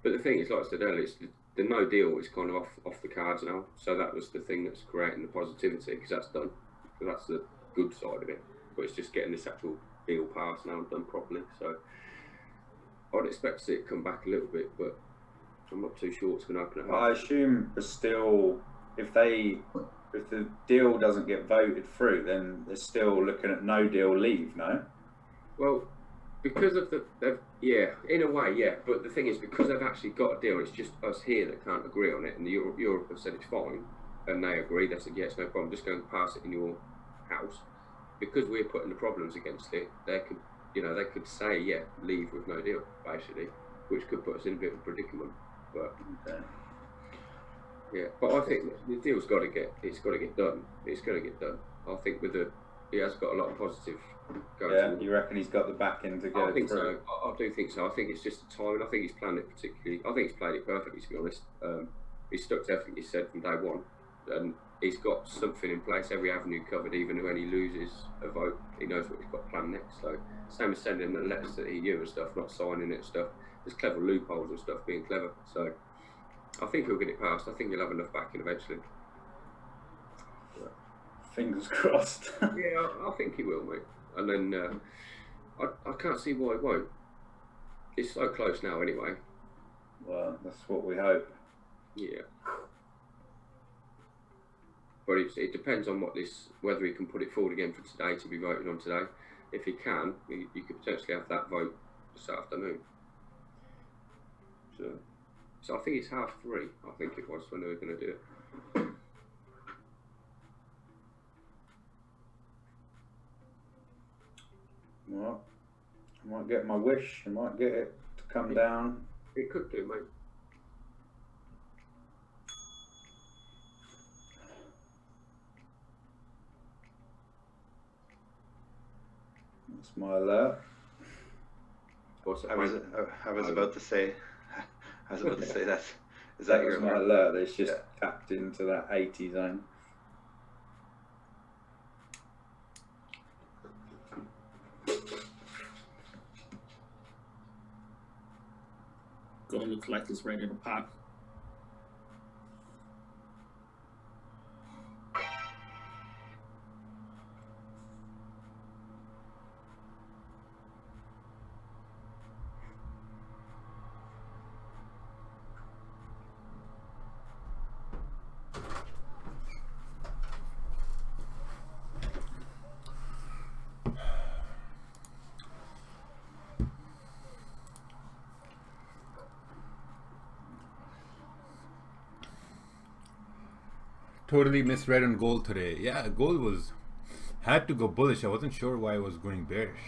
Speaker 9: But the thing is, like I said earlier, it's the no deal is kind of off the cards now. So that was the thing that's creating the positivity, because that's done. So that's the good side of it. But it's just getting this actual deal passed now and done properly. So I'd expect to see it come back a little bit, but I'm not too sure it's going to open it up.
Speaker 7: I assume there's still, if the deal doesn't get voted through, then they're still looking at no deal leave, no?
Speaker 9: Well, because of yeah, in a way, yeah. But the thing is, because they've actually got a deal, it's just us here that can't agree on it. And Europe have said it's fine, and they agree. They said, yes, no problem, just go and pass it in your house. Because we're putting the problems against it, they could say, yeah, leave with no deal, basically, which could put us in a bit of a predicament. But yeah, but I think the deal's got to get done. It's going to get done. I think he has got a lot of positive going.
Speaker 7: Yeah, you reckon he's got the backing to get
Speaker 9: I think
Speaker 7: through?
Speaker 9: so. I do think so. I think it's just the timing. I think he's planned it particularly. I think he's played it perfectly, to be honest. He's stuck to everything he said from day one, and he's got something in place, every avenue covered. Even when he loses a vote, he knows what he's got planned next. So same as sending the letters to the EU and stuff, not signing it and stuff. There's clever loopholes and stuff, being clever. So I think he'll get it passed. I think he'll have enough backing eventually.
Speaker 7: Fingers crossed.
Speaker 9: Yeah, I think he will, mate. And then I can't see why he won't. It's so close now, anyway.
Speaker 7: Well, that's what we hope.
Speaker 9: Yeah. But it depends on whether he can put it forward again for today to be voted on today. If he can, you could potentially have that vote this afternoon. So I think it's 3:30. I think it was when they were going to do it.
Speaker 7: Well, I might get my wish. I might get it to come down.
Speaker 9: It could do, mate.
Speaker 7: That's my alert.
Speaker 6: I was about to say that. Is that your
Speaker 7: my alert? It's just tapped into that 80 zone.
Speaker 11: Gold looks like it's ready to pop.
Speaker 1: Totally misread on gold today. Yeah, gold had to go bullish. I wasn't sure why it was going bearish.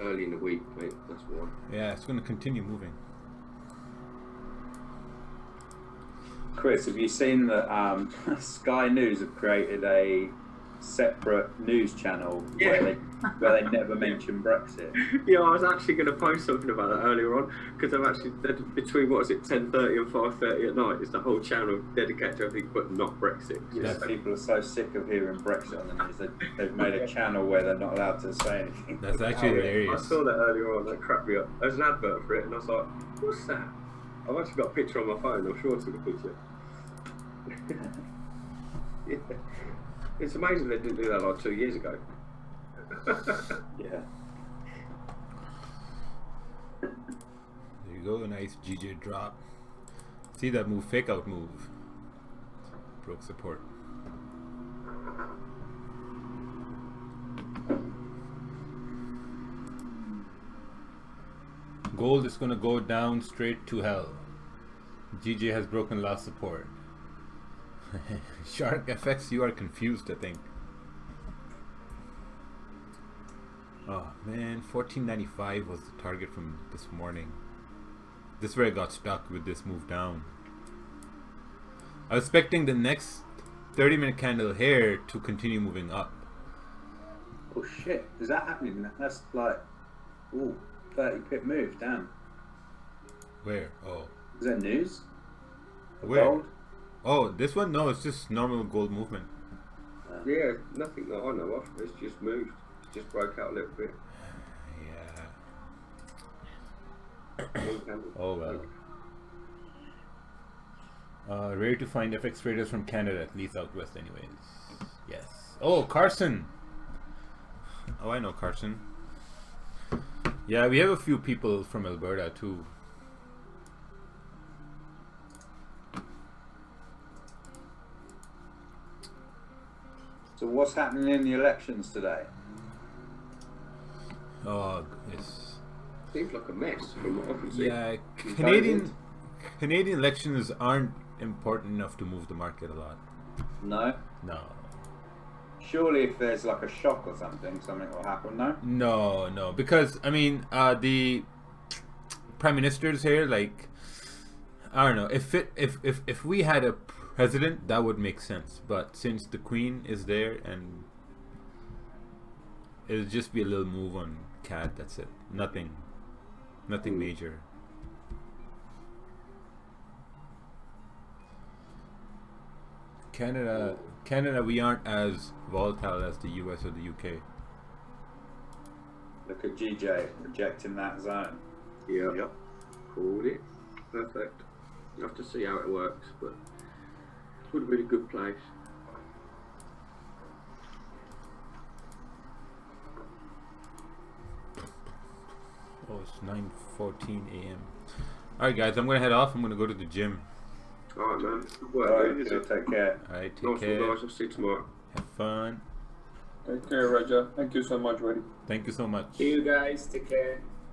Speaker 9: Early in the week, mate. That's why.
Speaker 1: Yeah, it's going to continue moving.
Speaker 7: Chris, have you seen that Sky News have created a separate news channel where they never mention Brexit?
Speaker 9: Yeah, I was actually going to post something about that earlier on, because I've actually between 10:30 and 5:30 at night is the whole channel dedicated to everything but not Brexit.
Speaker 7: Yes, people are so sick of hearing Brexit on the news that they've made a channel where they're not allowed to say anything.
Speaker 1: That's actually hilarious.
Speaker 9: I saw that earlier on. That cracked me up. There's an advert for it, and I was like, "What's that?" I've actually got a picture on my phone. I'm sure I took a picture. Yeah. It's amazing they didn't do that like 2 years ago.
Speaker 7: Yeah.
Speaker 1: There you go, a nice GJ drop. See that move, fake out move. Broke support. Gold is going to go down straight to hell. GJ has broken last support. Shark FX, you are confused, I think. Oh man, 1495 was the target from this morning. This is where I got stuck with this move down. I was expecting the next 30-minute candle here to continue moving up.
Speaker 7: Oh shit, is that happening? That's like Ooh, 30 pip move, damn.
Speaker 1: Where? Oh.
Speaker 7: Is that news? For
Speaker 1: Where?
Speaker 7: gold?
Speaker 1: Oh, this one? No, it's just normal gold movement.
Speaker 9: Yeah, nothing that I know of. It's just moved. It just broke out a little bit.
Speaker 1: Yeah. Oh well. Rare to find FX traders from Canada, at least out west anyways. Yes. Oh, Carson! Oh, I know Carson. Yeah, we have a few people from Alberta too.
Speaker 7: So what's happening in the elections today?
Speaker 1: Oh, yes.
Speaker 9: Seems like a mess from what I can see.
Speaker 1: Yeah, Canadian elections aren't important enough to move the market a lot.
Speaker 7: No?
Speaker 1: No.
Speaker 7: Surely if there's like a shock or something will happen, no?
Speaker 1: No, because I mean, the prime ministers here, like, I don't know, if we had a president, that would make sense. But since the Queen is there, and it'll just be a little move on CAD. That's it. Nothing major. Canada, we aren't as volatile as the US or the UK.
Speaker 7: Look at GJ rejecting that zone.
Speaker 9: Yep. Called it. Perfect. You have to see how it works, but it would have been a good place.
Speaker 1: Oh, it's 9:14 a.m. Alright guys, I'm gonna head off. I'm gonna go to the gym.
Speaker 9: Alright man, good work.
Speaker 7: Alright, take care.
Speaker 1: Alright, take
Speaker 9: Nice
Speaker 1: care.
Speaker 9: one, guys. I'll see you tomorrow.
Speaker 1: Have fun.
Speaker 2: Take care, Raja. Thank you so much, buddy.
Speaker 1: Thank you so much.
Speaker 11: See you guys. Take care.